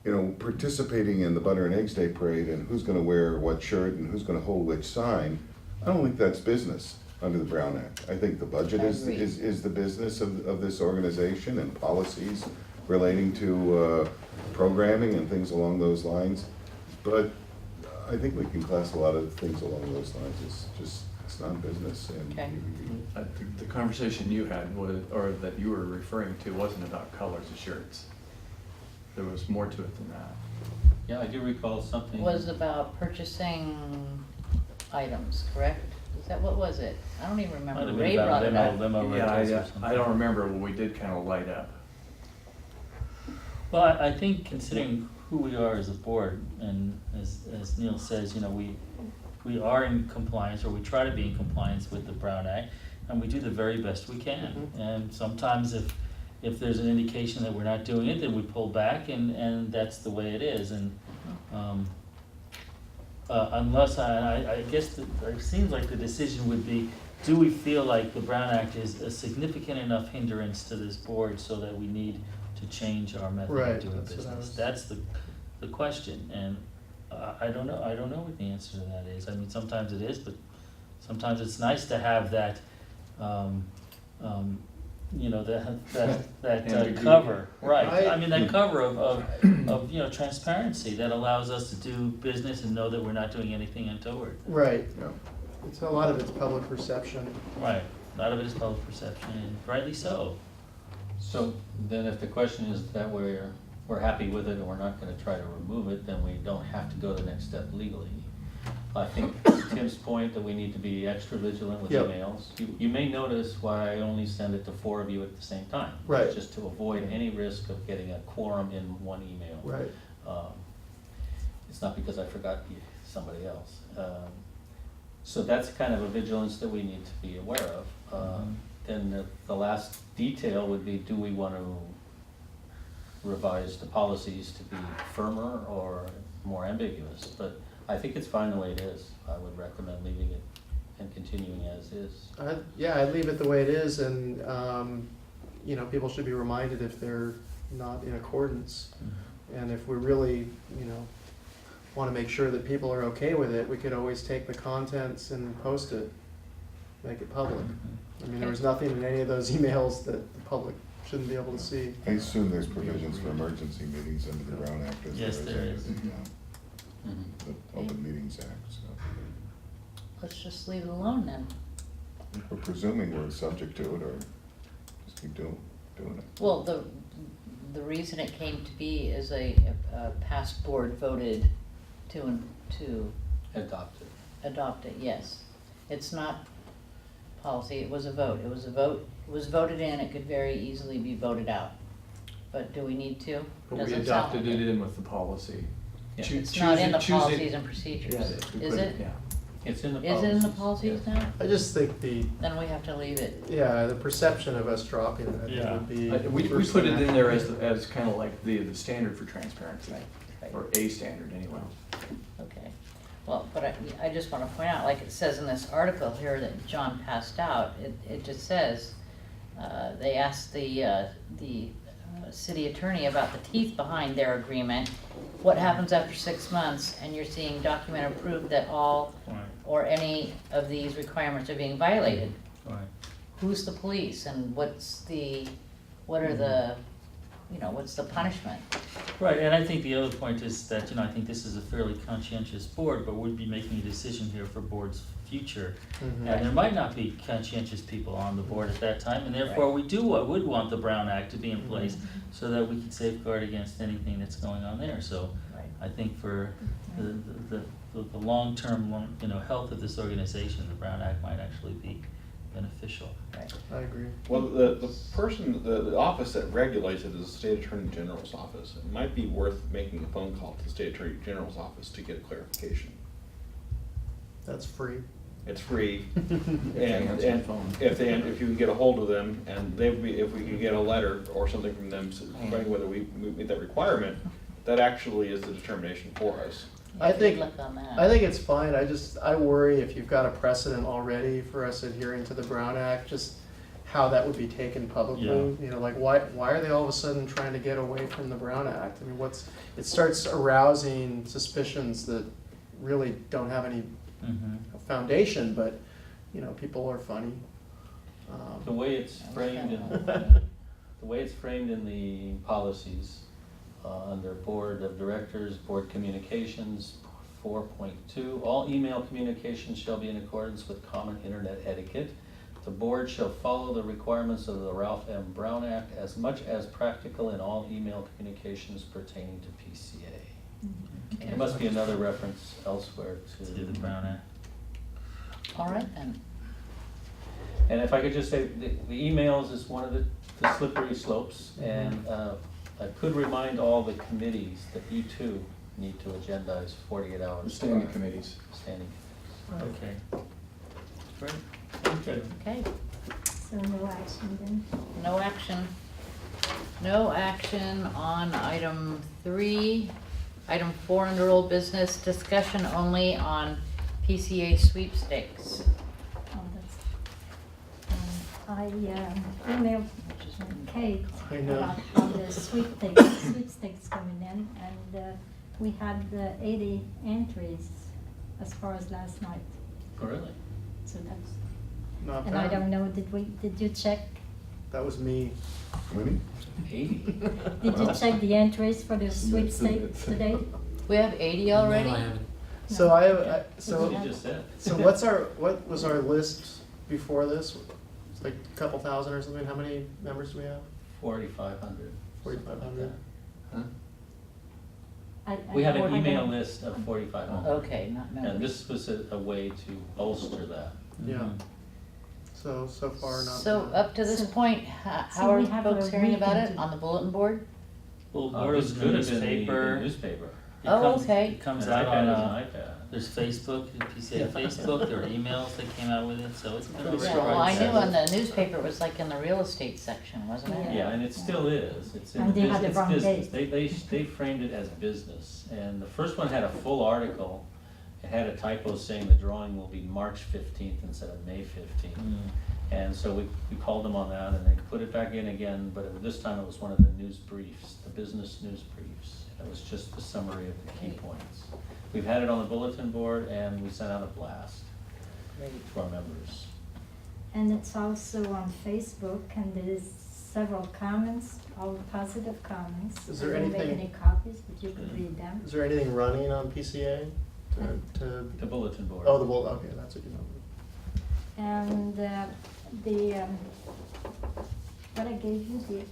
you know, participating in the Butter and Eggs Day parade and who's gonna wear what shirt and who's gonna hold which sign, I don't think that's business under the Brown Act. I think the budget I is agree. the business of this organization, and policies relating to programming and things along those lines. But I think we can class a lot of things along those lines as just, it's not business. And Okay. The conversation you had was, or that you were referring to, wasn't about colors of shirts. There was more to it than that. Yeah, I do recall something. Was about purchasing items, correct? Is that, what was it? I don't even Might remember. have been Ray about brought it up. demo Yeah, rentals or something. I don't remember, but we did kind of light up. Well, I think considering who we are as a board, and as Neil says, you know, we are in compliance, or we try to be in compliance with the Brown Act, and we do the very best we can. And sometimes if there's an indication that we're not doing it, then we pull back, and that's the way it is. And unless I guess it seems like the decision would be, do we feel like the Brown Act is a significant enough hindrance to this board so that we need to change our method Right, of doing that's what I business? was- That's the question, and I don't know what the answer to that is. I mean, sometimes it is, but sometimes it's nice to have that, you know, that Ambiguity. cover, right? I- I mean, that cover of, you know, transparency that allows us to do business and know that we're not doing anything untoward. Right, Yeah. it's a lot of it's public perception. Right, a lot of it is public perception, and rightly so. So then if the question is that we're happy with it and we're not gonna try to remove it, then we don't have to go the next step legally. I think Tim's point that we need to be extra vigilant with Yep. emails. You may notice why I only send it to 4 of you at the same time. Right. Just to avoid any risk of getting a quorum in one email. Right. It's not because I forgot somebody else. So that's kind of a vigilance that we need to be aware of. Then the last detail would be, do we want to revise the policies to be firmer or more ambiguous? But I think it's fine the way it is. I would recommend leaving it and continuing as is. Yeah, I'd leave it the way it is, and, you know, people should be reminded if they're not in accordance. And if we really, you know, want to make sure that people are okay with it, we could always take the contents and post it, make it public. I mean, there was nothing in any of those emails that the public shouldn't be able to see. I assume there's provisions for emergency meetings under the Brown Act as Yes, there there is is. under Mhm. the Open Meetings Act, so. Let's just leave it alone then. We're presuming we're subject to it, or just keep doing it. Well, the reason it came to be is a past board voted to Adopted. adopt it, yes. It's not policy, it was a vote. It was voted in, it could very easily be voted out. But do we need to? But we Doesn't sound adopted like it in with the policy. Yeah. Choo- It's not in the choosing- policies and procedures, Yeah, we is put it? Yeah. It's in the Is it in the policies, policies yes. now? I just think Then we have to leave it. the perception of us dropping it, I think Yeah. would be. We the first put it thing in there after. as kind of like the standard for transparency, Right. or a standard anyway. Okay, well, but I just wanna point out, like it says in this article here that John passed out, it just says, they asked the city attorney about the teeth behind their agreement. What happens after 6 months, and you're seeing documented proof that all Right, or any of these requirements are being violated? right. Who's the police, and what are the, what's the punishment? Right, and I think the other point is that, you know, I think this is a fairly conscientious board, but we'd be making a decision here for board's future. Mhm. And there might not be conscientious people on the board at that time, and therefore we would want the Brown Act to be in place so that we could safeguard against anything that's going on there. So Right. I think for the long-term, health of this organization, the Brown Act might actually be beneficial. Right. I agree. Well, the person, the office that regulates it is the State Attorney General's office. It might be worth making a phone call to the State Attorney General's office to get clarification. That's free. It's free, Can't answer the phone. if you can get a hold of them, and if we can get a letter or something from them explaining whether we meet that requirement, that actually is the determination for us. I think- Look on that. I think it's fine, I worry if you've got a precedent already for us adhering to the Brown Act, just how that would be taken publicly. Yeah. You know, like, why are they all of a sudden trying to get away from the Brown Act? I mean, it starts arousing suspicions that really don't have any Mhm. foundation, but, people are funny. The way it's framed in, the way it's framed in the policies, under Board of Directors, Board Communications, 4.2, all email communications shall be in accordance with common internet etiquette. The board shall follow the requirements of the Ralph M. Brown Act as much as practical in all email communications pertaining to PCA. There must be another reference elsewhere To the Brown Act. All right then. And if I could just say, the emails is one of the slippery slopes, and I could remind all the committees that you too need to agendize 48 hours. Standing prior. committees. Standing. Okay. Great, thank you. Okay, So no action then? no action. No action on item 3. Item 4 under old business, discussion only on PCA sweepstakes. Oh, that's, I emailed Kate I know. about all the sweepstakes coming in, and we had 80 entries as far as last night. Oh, really? So that's, Not and I bad. don't know, did you check? That was me. How many? 80? Did you check the entries for the sweepstakes today? We have 80 already? No, I haven't. So That's what you just said. So what was our list before this? It's like a couple thousand or something. How many members do we have? 4,500. 4,500. Huh? I We have an I email don't- list of 4,500. Okay, not And members. this was a way to bolster that. Yeah. Mhm. So far not. So bad. up to this So- point, so how are we have folks a hearing about week it? to- On the bulletin board? Well, This Board of could have been the newspaper. newspaper. It Oh, comes- okay. It comes An out iPad on, is an iPad. there's Facebook, PCA Facebook, there are emails that came out with it, so it's been Pretty a Yeah, strong well, I knew set. on the newspaper it was like in the real estate section, wasn't it? Yeah, and it still is. It's in And the they had the business, wrong business. date. They framed it as business. And the first one had a full article. It had a typo saying the drawing will be March 15th instead of May 15th. Mm. And so we called them on that, and they put it back in again, but this time it was one of the news briefs, the business news briefs. It was just the summary of the key points. We've had it on the bulletin board, and we sent out a blast to our members. And it's also on Facebook, and there's several comments, all positive comments. Is there I didn't make anything- any copies, but you could read them. Is there anything running on PCA? To The bulletin board. oh, the bull. Okay, that's what you know. And what I gave you,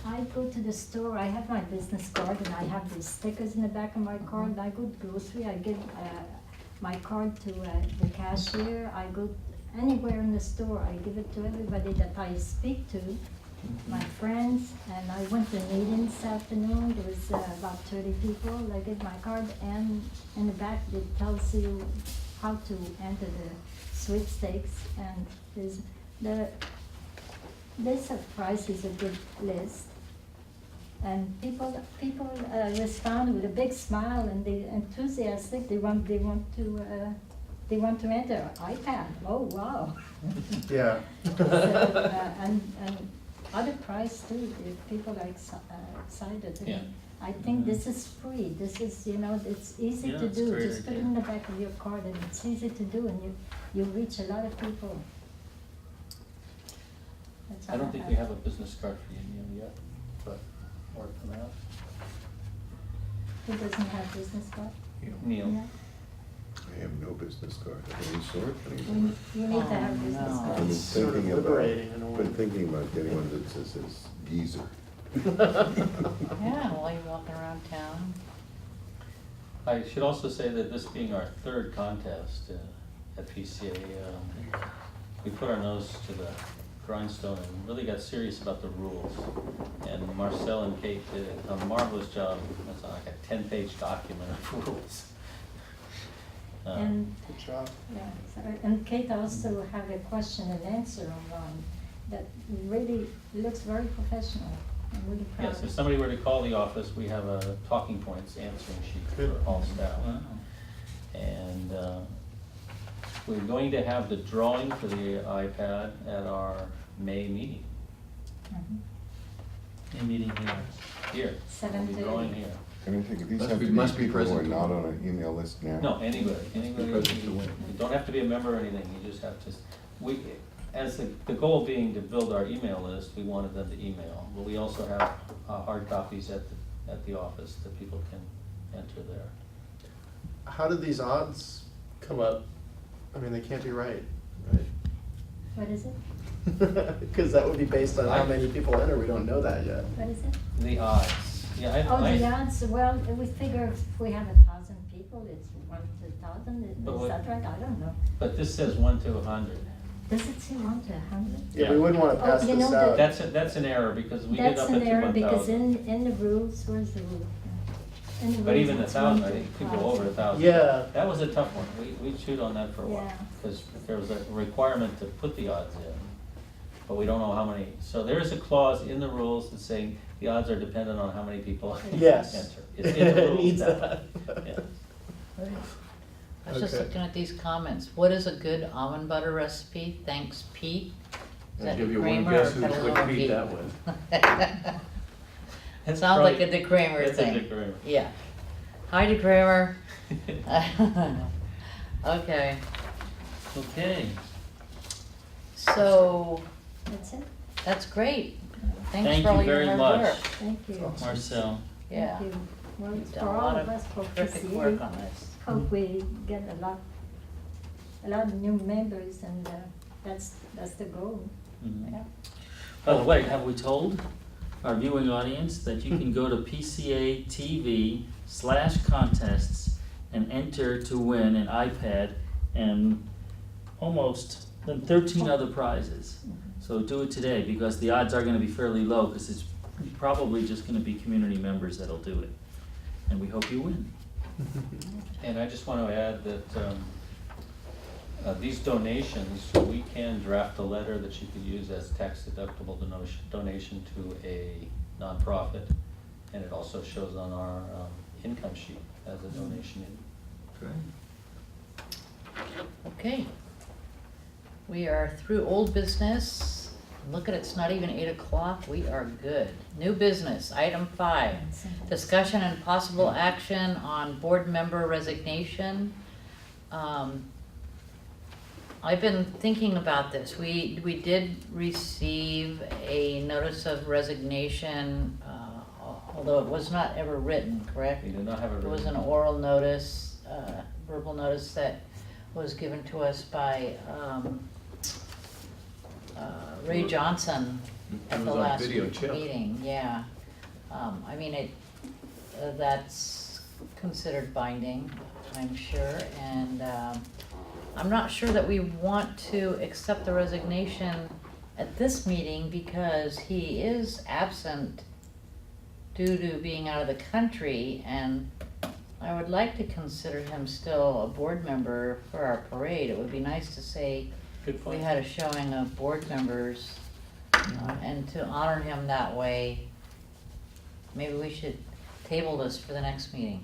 I go to the store, I have my business card, and I have these stickers in the back of my card. I go to grocery, I give my card to the cashier. I go anywhere in the store, I give it to everybody that I speak to, my friends. And I went to a meeting this afternoon, there was about 30 people. I give my card, and in the back it tells you how to enter the sweepstakes, and this price is a good list. And people respond with a big smile, and they enthusiastic. They want to enter iPad. Oh wow! Yeah. So, and other price too. If people are excited. Yeah. I think this is free. This is, it's easy Yeah, to it's a do. great Just put it idea. in the back of your card, and it's easy to do, and you reach a lot of people. That's I all don't think we have a business card for you, Neil, yet, but work on that. Who doesn't have business card? Neil. Yeah. I have no business card of any sort You anymore. you need to have business no. I've card. been It's sort of thinking about, liberating in a way. been thinking about getting one that says geezer. Yeah, while you're walking around town. I should also say that this being our third contest at PCA, we put our nose to the grindstone and really got serious about the rules. And Marcel and Kate did a marvelous job. It's like a 10-page document of rules. And, Good job. yeah, and Kate also have a question and answer online that really looks very professional. I'm really proud. Yes, if somebody were to call the office, we have a talking points answering sheet Good. for all staff. Wow. And we're going to have the drawing for the iPad at our May meeting Mhm. A meeting here. here. We'll be 7:30. drawing here. Can I take it, these Must have be- to be must be people who are present to not win. on an email list now? No, anybody, present to win. you don't have to be a member or anything, you just have to, as the goal being to build our email list, we wanted them to email. But we also have hard copies at the office that people can enter there. How did these odds come up? I mean, they can't be right, right? What is it? Because that would be based on how many people enter. We don't know that yet. What is it? The odds, yeah, Oh, the I, odds, well, we figure if we have 1,000 people, it's 1 to 1,000, But is what- that right? I don't know. but this says 1 to 100. Does it say 1 to 100? Yeah, we wouldn't want to Oh, pass you this know, out. That's an error, because we did That's up an it to error, because 1,000. in the rules, where's the rule? In the But rules, even it's 1,000, 1 I to think could go over 1,000. Yeah. That was a tough one. We chewed on that for a while, Yeah. because there was a requirement to put the odds in, but we don't know how many. So there is a clause in the rules that's saying the odds are dependent on how many people Yes. enter. It's in the It rules needs now. that. Yeah. I was just Okay. looking at these comments. What is a good almond butter recipe? Thanks, Pete. Is I'll that give you one Kramer guess or who would Petaluma beat Pete? that with. It sounds like a Dick Kramer It's a thing. Dick Kramer. Yeah. Hi, Dick Kramer. Okay, Okay, so That's it? that's great. Thanks Thank for all you your very hard much. work. Thank you. Marcel. Yeah. Thank you. Well, You've it's done for a all lot of of us, for terrific work PCA. on this. Hope we get a lot of new members, and that's the goal. Mhm. Yeah. By the way, have we told our viewing audience that you can go to PCA TV/contests and enter to win an iPad and almost 13 other prizes. So do it today, because the odds are gonna be fairly low, because it's probably just gonna be community members that'll do it. And we hope you win. And I just want to add that these donations, we can draft a letter that you could use as tax deductible donation to a nonprofit, and it also shows on our income sheet as a donation. Okay. We are through old business. Look at it, it's not even 8 o'clock. We are good. New business, item 5. Discussion and possible action on board member resignation. I've been thinking about this. We did receive a notice of resignation, although it was not ever written, correct? We do not have a It was written- an oral notice, verbal notice that was given to us by Ray Johnson It at was the on last video, Chip. meeting, yeah. I mean, that's considered binding, I'm sure, and I'm not sure that we want to accept the resignation at this meeting because he is absent due to being out of the country, and I would like to consider him still a board member for our parade. It would be nice to say Good we point. had a showing of board members, and to honor him that way, maybe we should table this for the next meeting.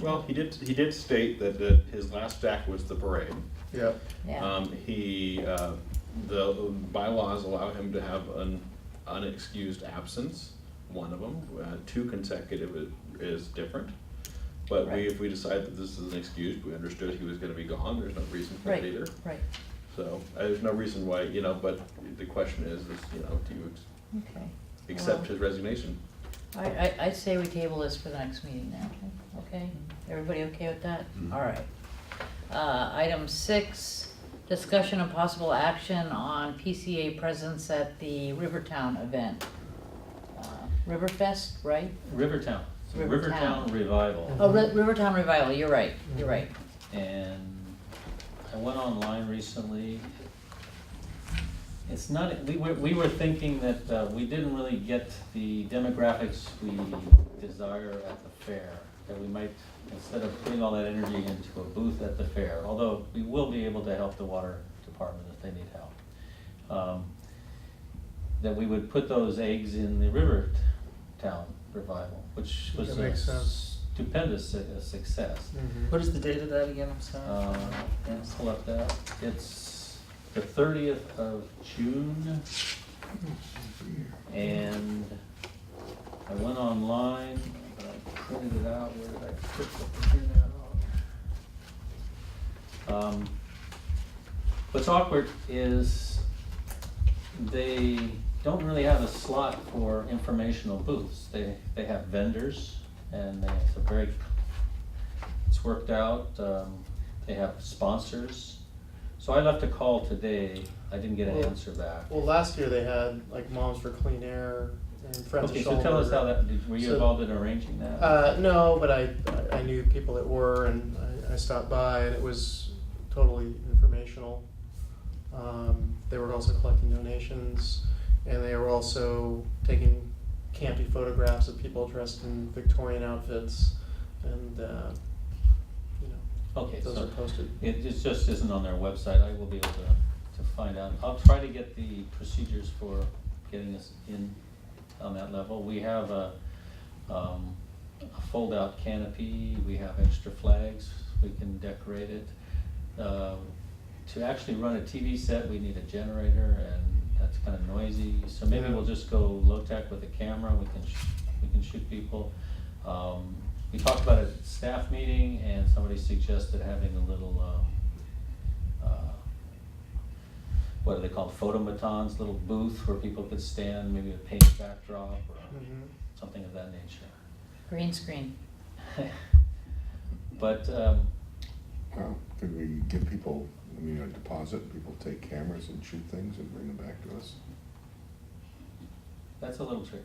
Well, he did state that his last act was the parade. Yep. Yeah, The bylaws allow him to have an unexcused absence, one of them. 2 consecutive is different. But Right. if we decide that this is an excuse, we understood he was gonna be gone, there's no reason for it right, either. right, So, there's no reason why, but the question is, do you okay. accept Well, his resignation? I'd say we table this for the next meeting now, okay? Everybody okay with that? Mhm. All right. Item 6, discussion and possible action on PCA presence at the Rivertown event. Riverfest, right? Rivertown. It's a Rivertown. Rivertown Revival. Oh, Rivertown Revival, you're right, you're right. And I went online recently. It's not, we were thinking that we didn't really get the demographics we desire at the fair. That we might, instead of putting all that energy into a booth at the fair, although we will be able to help the water department if they need help. That we would put those eggs in the Rivertown Revival, which was That a makes sense. stupendous success. Mhm. What is the date of that again, I'm sorry? Let's pull up that. It's the 30th of June. And I went online, but I printed it out. Where did I print it out? What's awkward is they don't really have a slot for informational booths. They have vendors, and it's a very, it's worked out. They have sponsors. So I left a call today, I didn't get an Well- answer back. Well, last year they had like Moms for Clean Air and Friends Okay, of so tell us how Schallenberg. that, were you So- involved in arranging that? No, but I knew people that were, and I stopped by, and it was totally informational. They were also collecting donations, and they were also taking campy photographs of people dressed in Victorian outfits, and you know, Okay, those are so posted. it just isn't on their website. I will be able to find out. I'll try to get the procedures for getting us in on that level. We have a fold-out canopy, we have extra flags, we can decorate it. To actually run a TV set, we need a generator, and that's kind of noisy, so maybe Yeah. we'll just go low-tech with a camera, we can shoot people. We talked about it at staff meeting, and somebody suggested having a little, what are they called, photomatons, little booth where people could stand, maybe a painted backdrop or Mhm. something of that nature. Green screen. But, Could we give people, a deposit, and people take cameras and shoot things and bring them back to us? that's a little tricky.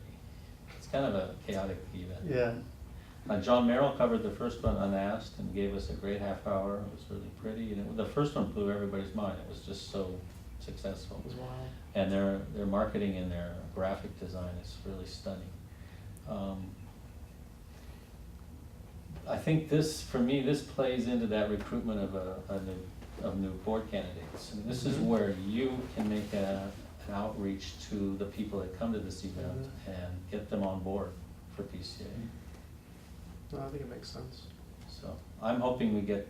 It's kind of a chaotic event. Yeah. John Merrill covered the first one unasked and gave us a great half hour. It was really pretty, and the first one blew everybody's mind. It was just so successful. It was wild. And their marketing and their graphic design is really stunning. I think this, for me, this plays into that recruitment of new board candidates. And this is Mhm. where you can make an outreach to the people that come to this event and get them on board for PCA. No, I think it makes sense. So I'm hoping we get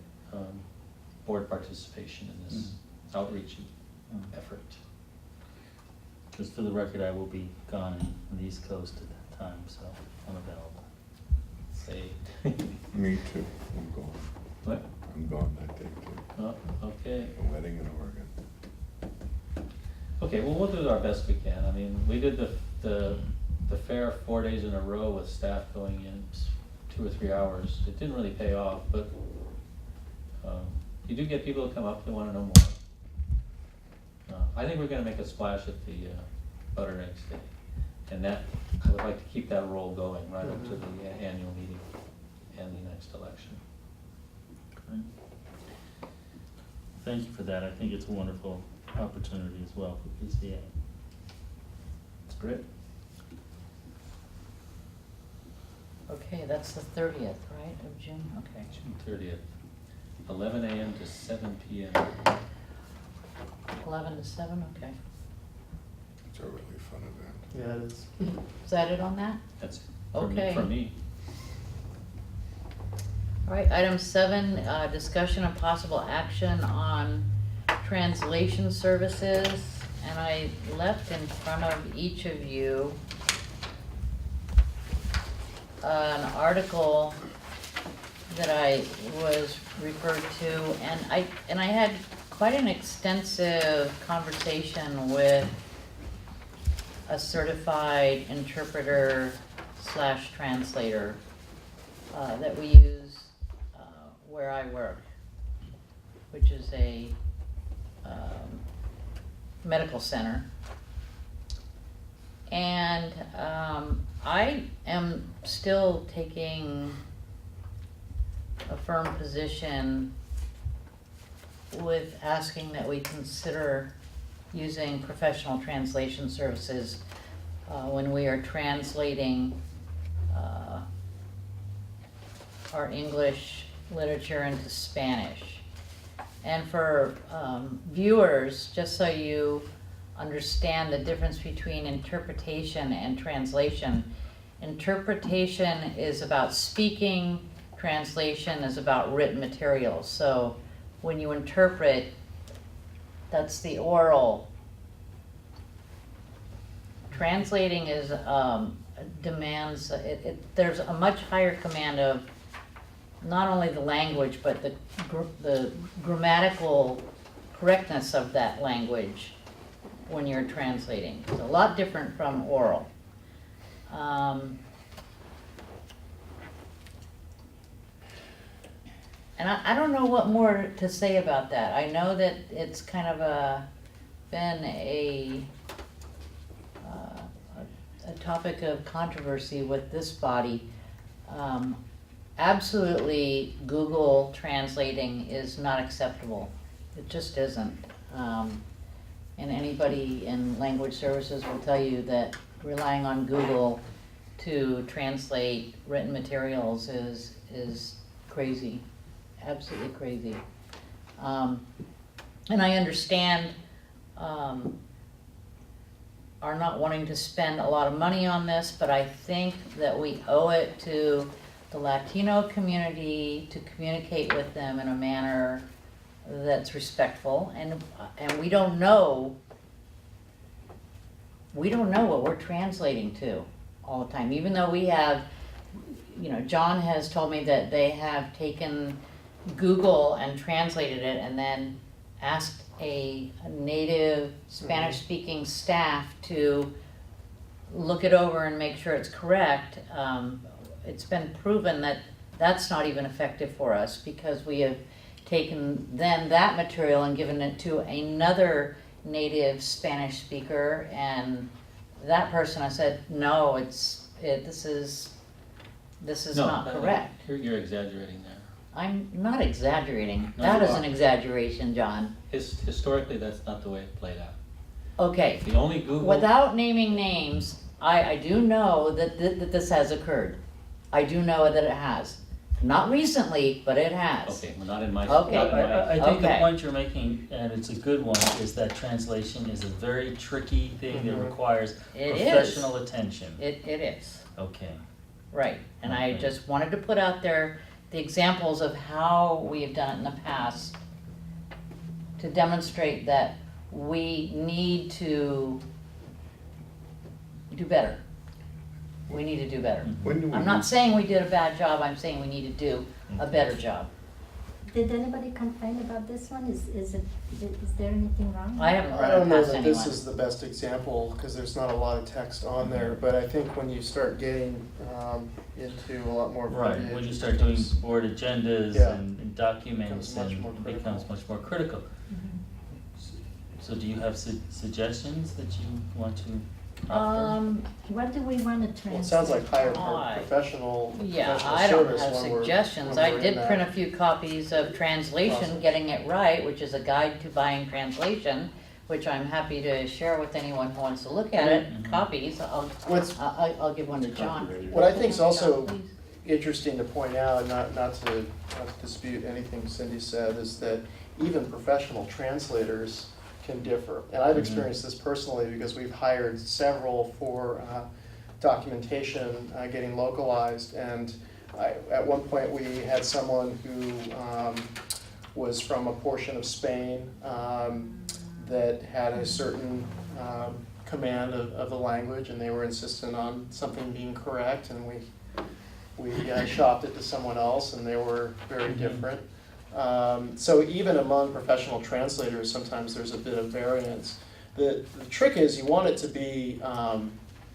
board participation in this outreach effort. Just for the record, I will be gone on the East Coast at that time, so unavailable. Say, Me too, I'm gone. what? I'm gone that day too. Oh, okay. A wedding in Oregon. Okay, well, we'll do our best we can. I mean, we did the fair 4 days in a row with staff going in 2 or 3 hours. It didn't really pay off, but you do get people to come up, they wanna know more. I think we're gonna make a splash at the Butter and Eggs Day. And that, I would like to keep that roll going right up to the annual meeting and the next election. Great. Thank you for that. I think it's a wonderful opportunity as well for PCA. It's great. Okay, that's the 30th, right, of June? Okay. June 30th, 11 a.m. to 7 p.m. 11 to 7, okay. It's a really fun event. Yeah, it is. Is that it on that? That's Okay. for me. All right, item 7, discussion of possible action on translation services. And I left in front of each of you an article that I was referred to, and I had quite an extensive conversation with a certified interpreter / translator that we use where I work, which is a medical center. And I am still taking a firm position with asking that we consider using professional translation services when we are translating our English literature into Spanish. And for viewers, just so you understand the difference between interpretation and translation, interpretation is about speaking, translation is about written materials. So when you interpret, that's the oral. Translating is demands, there's a much higher command of not only the language, but the grammatical correctness of that language. when you're translating. It's a lot different from oral. And I don't know what more to say about that. I know that it's kind of been a topic of controversy with this body. Absolutely, Google translating is not acceptable. It just isn't. And anybody in language services will tell you that relying on Google to translate written materials is crazy, absolutely crazy. And I understand are not wanting to spend a lot of money on this, but I think that we owe it to the Latino community to communicate with them in a manner that's respectful, and we don't know what we're translating to all the time, even though we have, John has told me that they have taken Google and translated it and then asked a native Spanish-speaking staff to look it over and make sure it's correct. It's been proven that that's not even effective for us, because we have taken then that material and given it to another native Spanish speaker, and that person, I said, no, this is No, not correct. You're exaggerating there. I'm not exaggerating. No, That you is are. an exaggeration, John. Historically, that's not the way it played out. Okay, The only Google. without naming names, I do know that this has occurred. I do know that it has. Not recently, but it has. Okay, well, not in my. Okay. not in my- I think the Okay. point you're making, and it's a good one, is that translation is a very tricky thing that requires It is. professional attention. It is, Okay. right. And I Okay. just wanted to put out there the examples of how we have done it in the past to demonstrate that we need to do better. We need to do better. When do we I'm not saying we did a bad job, I'm saying we need to do a better job. Did anybody complain about this one? Is there anything wrong? I haven't I run don't it know past that this anyone. is the best example, because there's not a lot of text on there, but I think when you start getting into a lot more Right, verbiage, when you it start doing becomes- board agendas Yeah. and documents, Becomes much and more it becomes critical. much more critical. So do you have suggestions that you want to offer? What do we want to translate? Well, it sounds like hire I- professional Yeah, professional I don't service have when we're- suggestions. when I we're in did that print a few copies of Translation, process. Getting It Right, which is a guide to buying translation, which I'm happy to share with anyone who wants to look at it. Mhm. Copies, What's I'll give one to John. What I think is also John, please. interesting to point out, not to dispute anything Cindy said, is that even professional translators can differ. And I've Mhm. experienced this personally because we've hired several for documentation getting localized. And at one point, we had someone who was from a portion of Spain that had a certain command of the language, and they were insistent on something being correct, and we shopped it to someone else, and they were very different. So even among professional translators, sometimes there's a bit of variance. The trick is you want it to be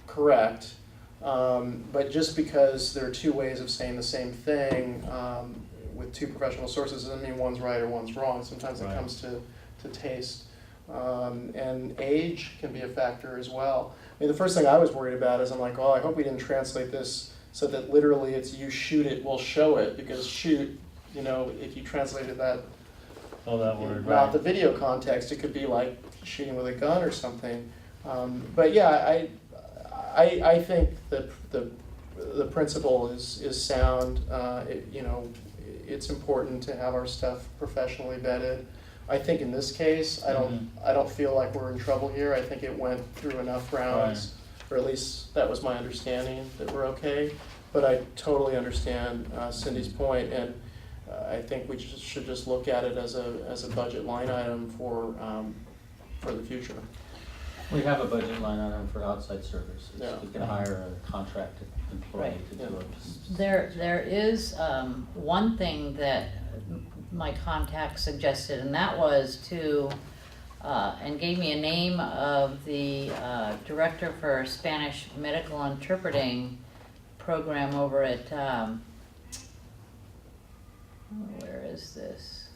correct, but just because there are two ways of saying the same thing with two professional sources doesn't mean one's right or one's wrong. Sometimes it Right. comes to taste. And age can be a factor as well. I mean, the first thing I was worried about is I'm like, oh, I hope we didn't translate this so that literally it's you shoot it, we'll show it, because shoot, if you translated that Oh, that word, not right. the video context, it could be like shooting with a gun or something. But yeah, I think that the principle is sound. It's important to have our stuff professionally vetted. I think in this case, I don't feel like we're in trouble here. I think it went through enough rounds, or at least that was my understanding, that we're okay. But I totally understand Cindy's point, and I think we should just look at it as a budget line item for the future. We have a budget line item for outside services. Yeah. We can hire a contracted employee Right. to do it. There is one thing that my contact suggested, and that was to and gave me a name of the director for Spanish medical interpreting program over at, where is this?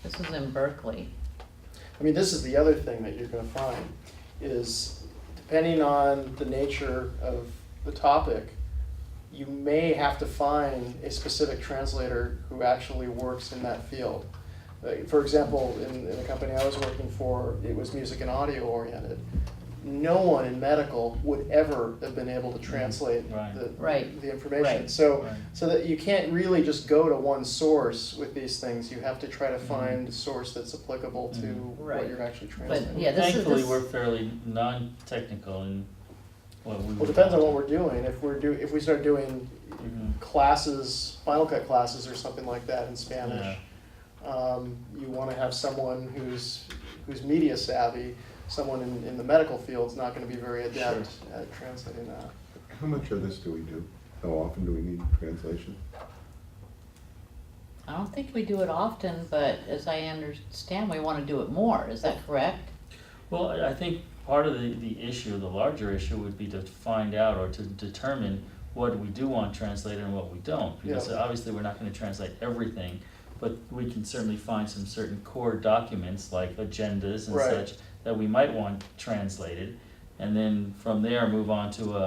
This is in Berkeley. I mean, this is the other thing that you're gonna find, is depending on the nature of the topic, you may have to find a specific translator who actually works in that field. For example, in the company I was working for, it was music and audio oriented. No one in medical would ever have been able to translate Right. Right. the information. Right. So, Right. so that you can't really just go to one source with these things. You have to try to find a source that's applicable to Right. what you're actually translating. yeah, this is- Thankfully, this- we're fairly non-technical in what we. Well, it depends on what we're doing. If we start doing Mhm. classes, Final Cut classes or something like that in Spanish, you want to have someone who's media savvy. Someone in the medical field's not going to be very adept at translating that. How much of this do we do? How often do we need translation? I don't think we do it often, but as I understand, we wanna do it more, is that correct? Well, I think part of the issue, the larger issue would be to find out or to determine what we do want translated and what we don't. Because Yeah. obviously, we're not gonna translate everything, but we can certainly find some certain core documents like agendas and Right. such that we might want translated. And then from there, move on to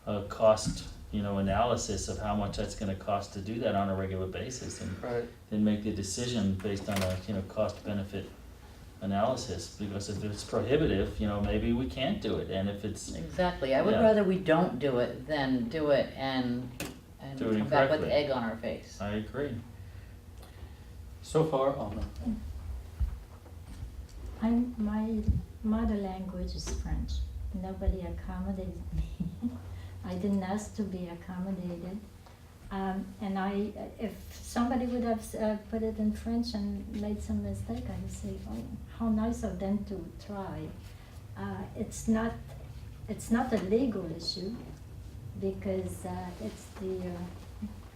a cost, analysis of how much that's gonna cost to do that on a regular basis. And Right. then make the decision based on a, cost-benefit analysis. Because if it's prohibitive, maybe we can't do it. And if it's, Exactly, I would Yeah. rather we don't do it than do it and Do it come back with incorrectly. egg on our face. I agree. So far, oh no, My mother language is French. Nobody accommodated me. I didn't ask to be accommodated. And if somebody would have put it in French and made some mistake, I would say, oh, how nice of them to try. It's not a legal issue because it's the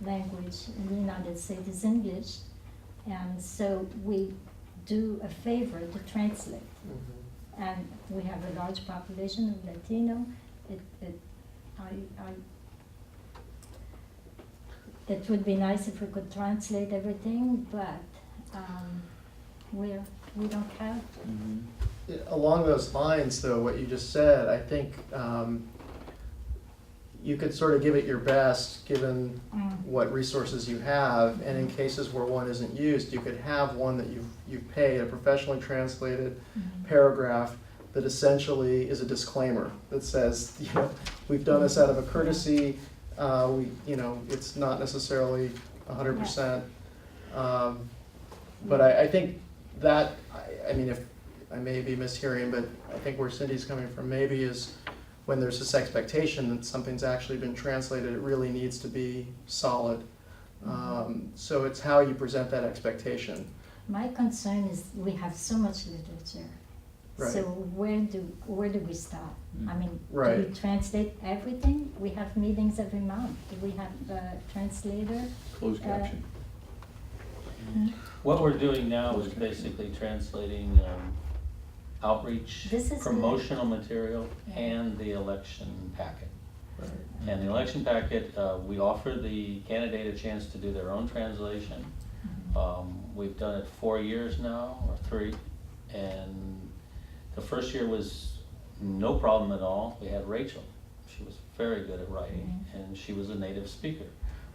language in the United States is English, and so we do a favor to translate. Mhm. And we have a large population of Latino. It would be nice if we could translate everything, but we don't have. Along those lines, though, what you just said, I think you could sort of give it your best, given what resources you have, and in cases where one isn't used, you could have one that you've paid, a professionally translated paragraph that essentially is a disclaimer that says, we've done this out of a courtesy, it's not necessarily 100%. But I think that, I mean, if I may be mishearing, but I think where Cindy's coming from maybe is when there's this expectation that something's actually been translated, it really needs to be solid. So it's how you present that expectation. My concern is we have so much literature. Right. So where do we stop? I mean, do Right. we translate everything? We have meetings every month. Do we have a translator? Closed caption. what we're doing now is basically translating outreach, This is good. promotional material, and the election packet. And the election packet, we offer the candidate a chance to do their own translation. We've done it 4 years now, or 3, and the first year was no problem at all. We had Rachel. She was very good at writing, and she was a native speaker.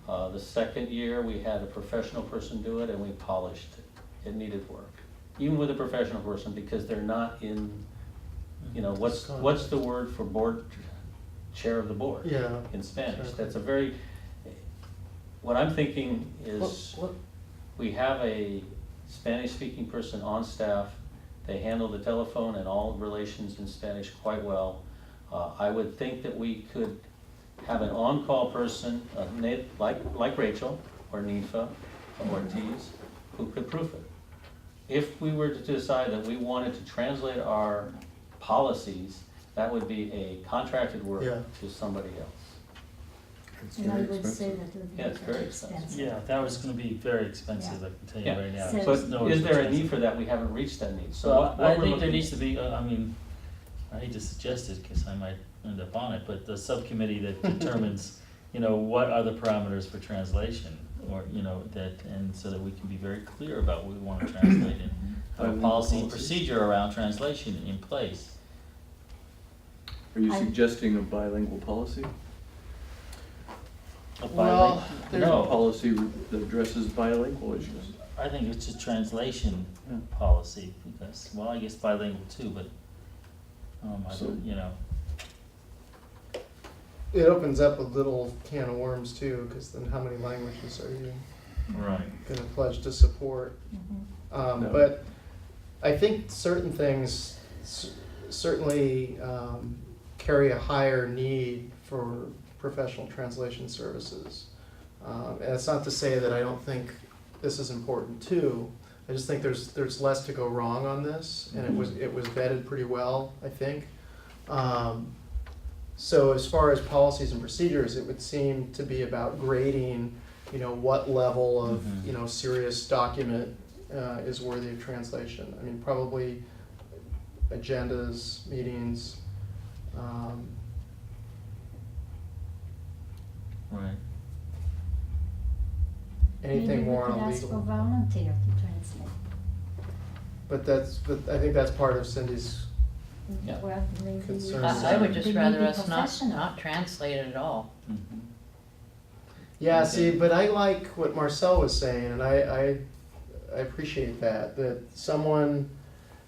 The second year, we had a professional person do it, and we polished it. It needed work, even with a professional person, because they're not in, what's the word for board, chair of the board? Yeah. In Spanish. Sure. That's a very, what I'm thinking is, we have a Spanish-speaking person on staff. They handle the telephone and all relations in Spanish quite well. I would think that we could have an on-call person, like Rachel, or Nifa, or Ortiz, who could proof it. If we were to decide that we wanted to translate our policies, that would be a contracted work Yeah. to somebody else. It's And I very would say expensive. that would be Yeah, it's very very expensive. expensive. Yeah, that was gonna be very expensive, I can tell you Yeah. right now. So- There's no But is there a expensive. need for that? We haven't reached that need, so So what I we're think there looking- needs to be, I mean, I hate to suggest it, cause I might end up on it, but the subcommittee that determines, you know, what are the parameters for translation? Or, you know, that, and so that we can be very clear about what we wanna translate and have a Bilingual policy and policies. procedure around translation in place. Are you I- suggesting a bilingual policy? A Well, bilingual- A No, policy that addresses bilingual issues? I think it's a translation Yeah. policy, because, well, I guess bilingual too, but, I So- don't, you know, It opens up a little can of worms too, because then how many languages are you right. gonna pledge to support? No. But I think certain things certainly carry a higher need for professional translation services. And it's not to say that I don't think this is important too. I just think there's less to go wrong on this, and it was vetted pretty well, I think. So as far as policies and procedures, it would seem to be about grading, you know, what level of, Mhm. you know, serious document is worthy of translation. I mean, probably agendas, meetings, Right. anything more on a Maybe we could ask for legal. volunteer to translate. But I think that's part of Cindy's, Yeah. Well, maybe. Concerns. I would just They may rather be us not, professional. not translate it at all. Mhm. yeah, Okay. see, but I like what Marcel was saying, and I appreciate that someone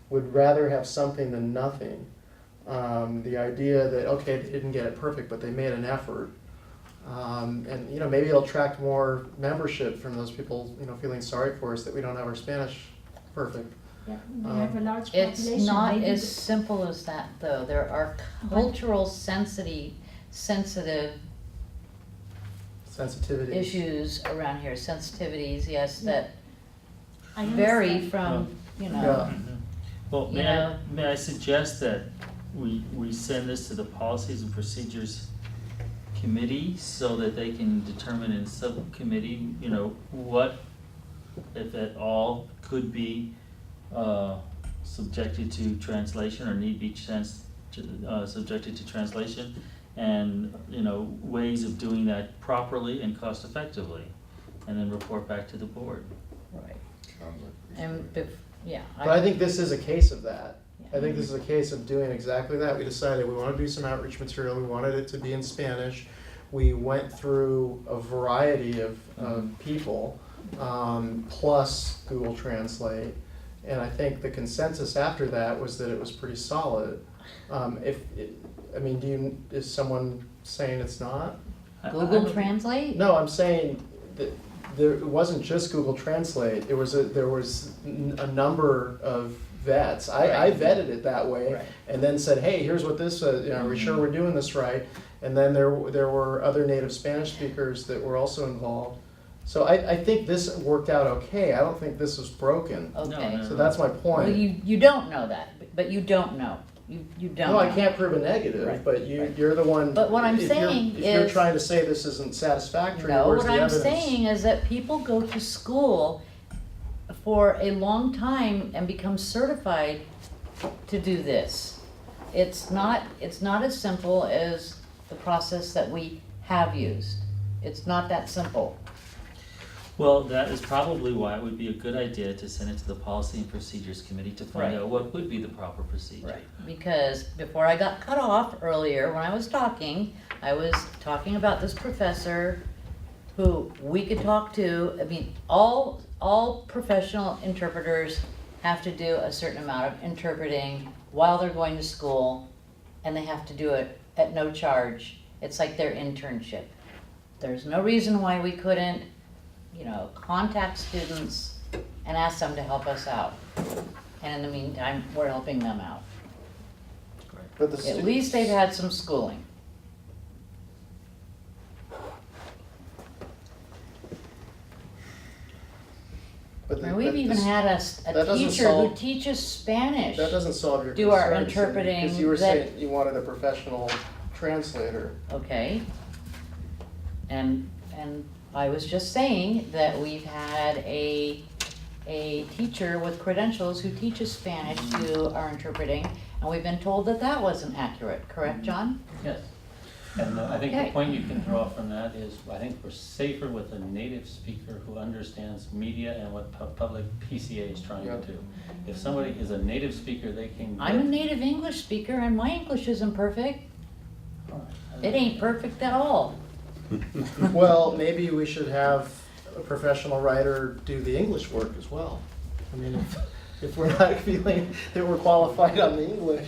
would rather have something than nothing. The idea that, okay, they didn't get it perfect, but they made an effort. And, you know, maybe it'll attract more membership from those people, you know, feeling sorry for us that we don't have our Spanish perfect. Yeah, we have a large It's population. not maybe as the- simple as that, though. There are cultural sensitive Sensitivity. issues around here, sensitivities, yes, that I vary understand. from, you know. Yeah. Mhm. Well, You may I, know- may I suggest that we send this to the Policies and Procedures Committee so that they can determine in subcommittee, you know, what, if at all, could be, subjected to translation or need be subjected to translation, and, you know, ways of doing that properly and cost effectively, and then report back to the board. Right. Sounds like. And, yeah. But I think this is a case of that. Yeah. I think this is a case of doing exactly that. We decided we want to do some outreach material, we wanted it to be in Spanish. We went through a variety of people, plus Google Translate. And I think the consensus after that was that it was pretty solid. I mean, is someone saying it's not? Google Translate? No, I'm saying that it wasn't just Google Translate. There was a number of vets. I Right. vetted it that way, Right. and then said, hey, here's what this, you know, are we sure we're doing this right? And then there were other native Spanish speakers that were also involved. So I think this worked out okay. I don't think this was broken. Okay. So that's my Well, point. you don't know that, but you don't know. You don't No, I know. can't prove a negative, Right, but you're the one. But what I'm if you're- saying If you're is- trying to say this isn't satisfactory, No, where's what the I'm evidence? saying is that people go to school for a long time and become certified to do this. It's not as simple as the process that we have used. It's not that simple. Well, that is probably why it would be a good idea to send it to the Policy and Procedures Committee to find Right. out what would be the proper procedure. Because before I got cut off earlier, when I was talking about this professor who we could talk to. I mean, all professional interpreters have to do a certain amount of interpreting while they're going to school, and they have to do it at no charge. It's like their internship. There's no reason why we couldn't, contact students and ask them to help us out. And in the meantime, we're helping them out. But the At students- least they've had some schooling. but the- And we've but even this- had that a doesn't teacher who solve- teaches Spanish. That doesn't solve your do our concern, Cindy, interpreting because you were that- saying you wanted a professional translator. Okay, And I was just saying that we've had a teacher with credentials who teaches Spanish who are interpreting, and we've been told that that wasn't accurate, correct, John? Yes. And I think the Okay. point you can draw from that is, I think we're safer with a native speaker who understands media and what public PCA is trying to Yep. do. If somebody is a native speaker, they can. I'm a native English speaker and my English isn't perfect. It ain't perfect at all. Well, maybe we should have a professional writer do the English work as well. I mean, if we're not feeling that we're qualified on the English,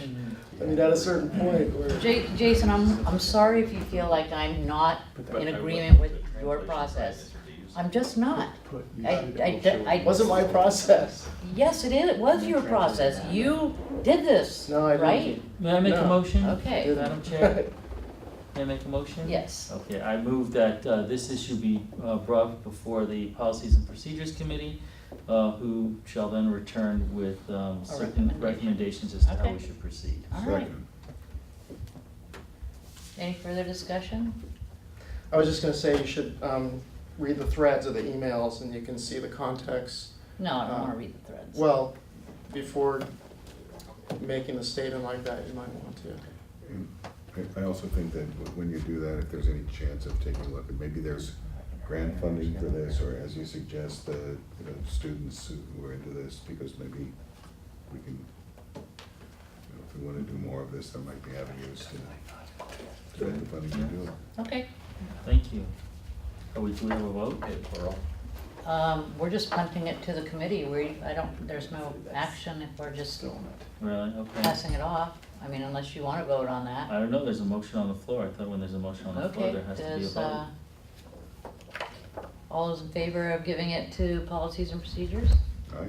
I mean, at a certain point, we're. Jason, I'm sorry if you feel like I'm not in agreement with your process. I'm just not. It wasn't my process. Yes, it is, it was your process. You did this, No, I didn't. right? May I make a No. motion? Okay. Madam Chair, may I make a motion? Yes. Okay, I move that this issue be brought before the Policies and Procedures Committee, who shall then return with certain recommendation. recommendations as to how we Okay. should proceed. All right. Second. Any further discussion? I was just gonna say, you should read the threads of the emails and you can see the context. No, I don't wanna read the threads. Well, before making a statement like that, you might want to. And I also think that when you do that, if there's any chance of taking a look, at maybe there's grant funding for this, or as you suggest, students who are into this, because maybe we can, if we wanna do more of this, there might be avenues to get the funding to do it. Okay, Thank you. Do we have a vote? we're just punting it to the committee. There's no action if we're just Really? Okay. passing it off. I mean, unless you wanna vote on that. I don't know, there's a motion on the floor. I thought when there's a motion on the floor, Okay, there has to be a does, vote. all those in favor of giving it to Policies and Procedures? Aye?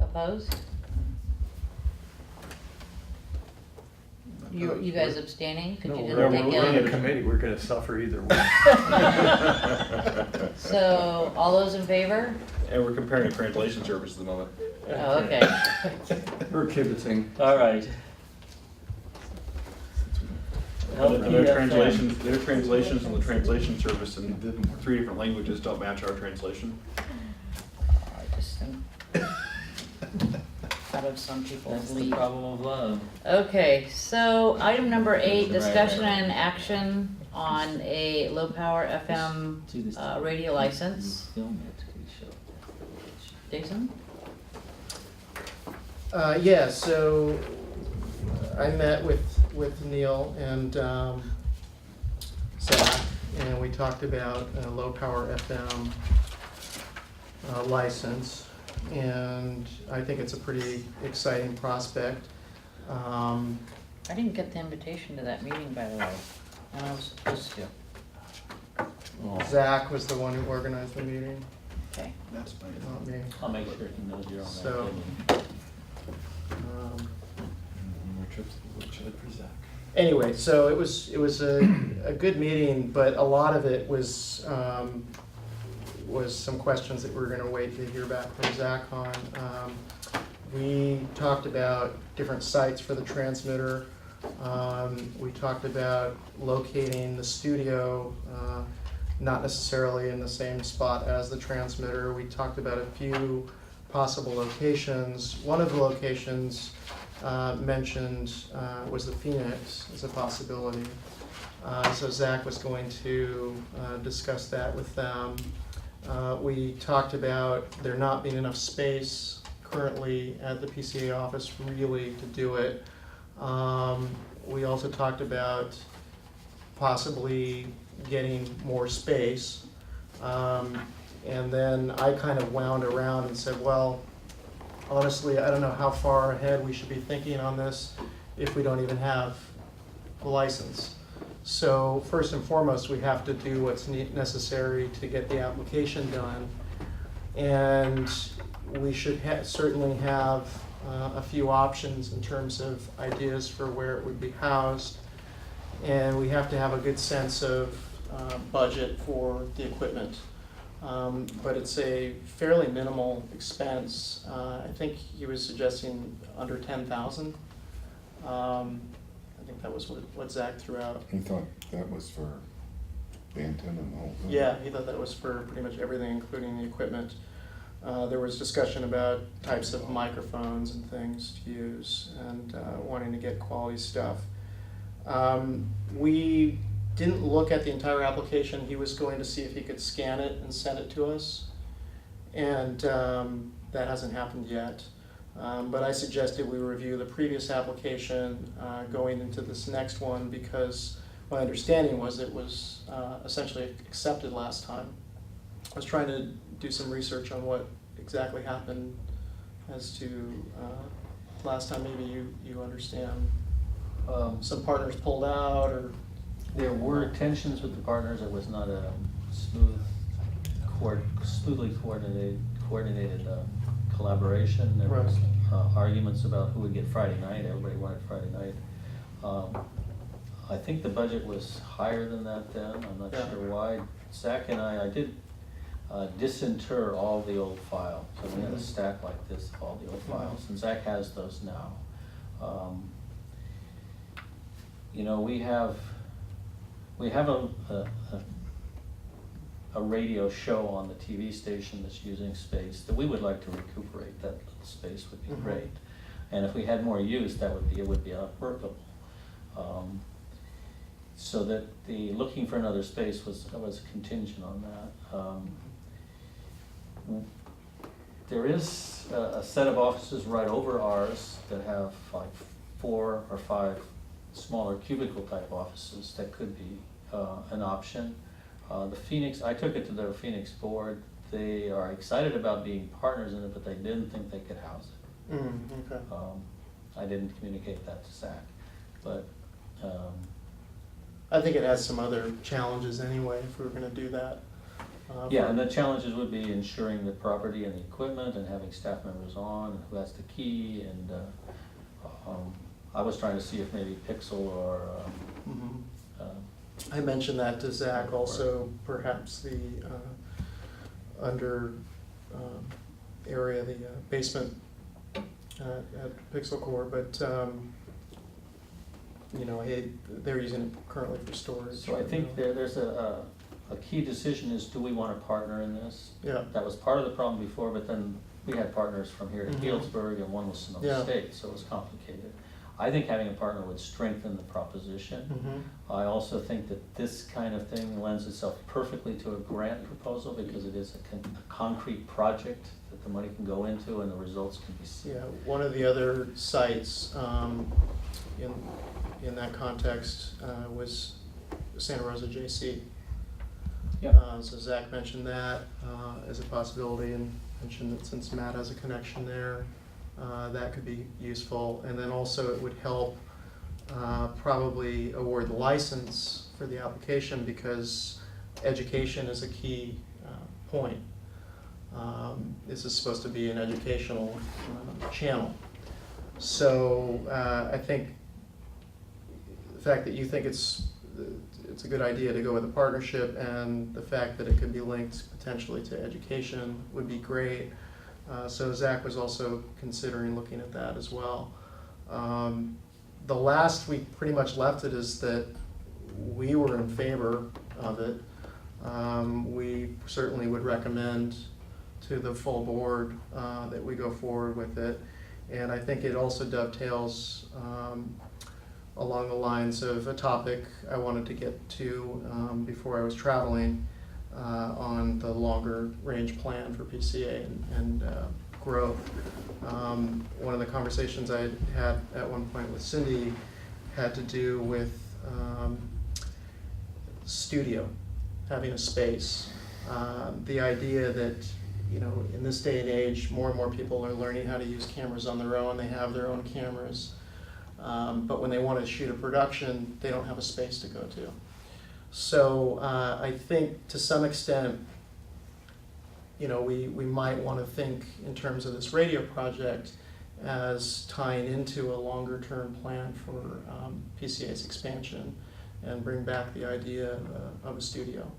Opposed? You guys abstaining? Could No, you we're just take in it? a committee, we're gonna suffer either way. So, all those in favor? And we're comparing a translation service at the moment. Oh, okay. We're kibitzing. All right. Their translations and the translation service in 3 different languages don't match our translation. I just think out of some people's That's the league. problem of love. Okay, so item number 8, Right, discussion right. and action on a low power FM Do this. radio license. Film it, we show. Jason? Yeah, so I met with Neil and Zach, and we talked about a low power FM license, and I think it's a pretty exciting prospect. I didn't get the invitation to that meeting, by the way. And I was supposed to. Zach was the one who organized the meeting, Okay. That's fine. not me. I'll make sure he knows you're on that So- opinion. More trips to the woodshed for Zach. Anyway, so it was a good meeting, but a lot of it was some questions that we're gonna wait to hear back from Zach on. We talked about different sites for the transmitter. We talked about locating the studio, not necessarily in the same spot as the transmitter. We talked about a few possible locations. One of the locations mentioned was the Phoenix as a possibility. So Zach was going to discuss that with them. We talked about there not being enough space currently at the PCA office really to do it. We also talked about possibly getting more space. And then I kind of wound around and said, well, honestly, I don't know how far ahead we should be thinking on this if we don't even have a license. So first and foremost, we have to do what's necessary to get the application done. And we should certainly have a few options in terms of ideas for where it would be housed. And we have to have a good sense of budget for the equipment. But it's a fairly minimal expense. I think he was suggesting under 10,000. I think that was what Zach threw out. He thought that was for the antenna and the whole thing. Yeah, he thought that was for pretty much everything, including the equipment. There was discussion about types of microphones and things to use, and wanting to get quality stuff. We didn't look at the entire application. He was going to see if he could scan it and send it to us, and that hasn't happened yet. But I suggested we review the previous application going into this next one, because my understanding was it was essentially accepted last time. I was trying to do some research on what exactly happened as to last time. Maybe you understand. Some partners pulled out, or There were tensions with the partners. It was not a smoothly coordinated collaboration. There was arguments about who would get Friday night. Everybody wanted Friday night. I think the budget was higher than that then. I'm not Yeah. sure why. Zach and I did disinter all the old files. So we had a stack like this of all the old files, and Zach has those now. You know, we have a radio show on the TV station that's using space that we would like to recuperate. That little space would be great. And if we had more use, it would be workable. So that the looking for another space was contingent on that. There is a set of offices right over ours that have like 4 or 5 smaller cubicle type offices that could be an option. The Phoenix, I took it to their Phoenix board. They are excited about being partners in it, but they didn't think they could house it. Okay. I didn't communicate that to Zach, but I think it has some other challenges anyway if we were going to do that. yeah, and the challenges would be ensuring the property and the equipment and having staff members on, and who has the key, and I was trying to see if maybe Pixel or I mentioned that to Zach also, perhaps the under area, the basement at Pixel Core, but you know, they're using it currently for storage. so I think there's a key decision is, do we want to partner in this? Yeah. That was part of the problem before, but then we had partners from here to Healdsburg, and one was Sonoma Yeah. State, so it was complicated. I think having a partner would strengthen the proposition. I also think that this kind of thing lends itself perfectly to a grant proposal, because it is a concrete project that the money can go into and the results can be seen. Yeah, one of the other sites in that context was Santa Rosa JC. Yeah. So Zach mentioned that as a possibility, and mentioned that since Matt has a connection there, that could be useful. And then also it would help probably award the license for the application, because education is a key point. This is supposed to be an educational channel. So I think the fact that you think it's a good idea to go with a partnership, and the fact that it could be linked potentially to education would be great. So Zach was also considering looking at that as well. The last we pretty much left it is that we were in favor of it. We certainly would recommend to the full board that we go forward with it. And I think it also dovetails along the lines of a topic I wanted to get to before I was traveling on the longer range plan for PCA and growth. One of the conversations I had at one point with Cindy had to do with studio, having a space. The idea that, you know, in this day and age, more and more people are learning how to use cameras on their own. They have their own cameras. But when they want to shoot a production, they don't have a space to go to. So I think to some extent, you know, we might want to think in terms of this radio project as tying into a longer term plan for PCA's expansion, and bring back the idea of a studio.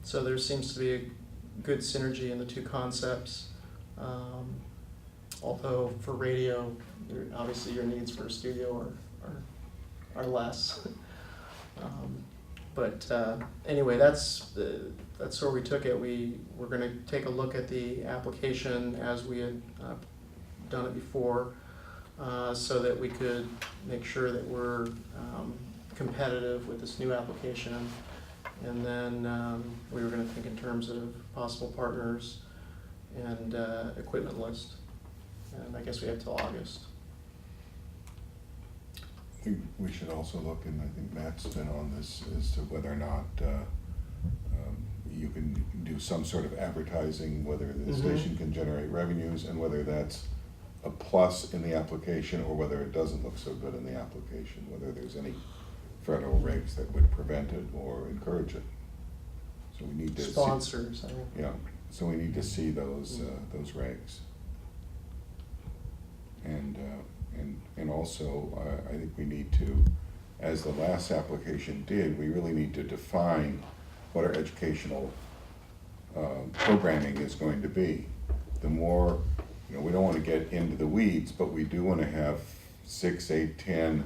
So there seems to be a good synergy in the two concepts. Although for radio, obviously your needs for a studio are less. But anyway, that's where we took it. We're gonna take a look at the application as we had done it before, so that we could make sure that we're competitive with this new application. And then we were gonna think in terms of possible partners and equipment list. And I guess we have till August. We should also look, and I think Matt's been on this, as to whether or not you can do some sort of advertising, whether the Mhm. station can generate revenues, and whether that's a plus in the application, or whether it doesn't look so good in the application, whether there's any federal regs that would prevent it or encourage it. So we need to see. Sponsors, I think. Yeah, so we need to see those regs. And also, I think we need to, as the last application did, we really need to define what our educational programming is going to be. The more, we don't want to get into the weeds, but we do want to have 6, 8, 10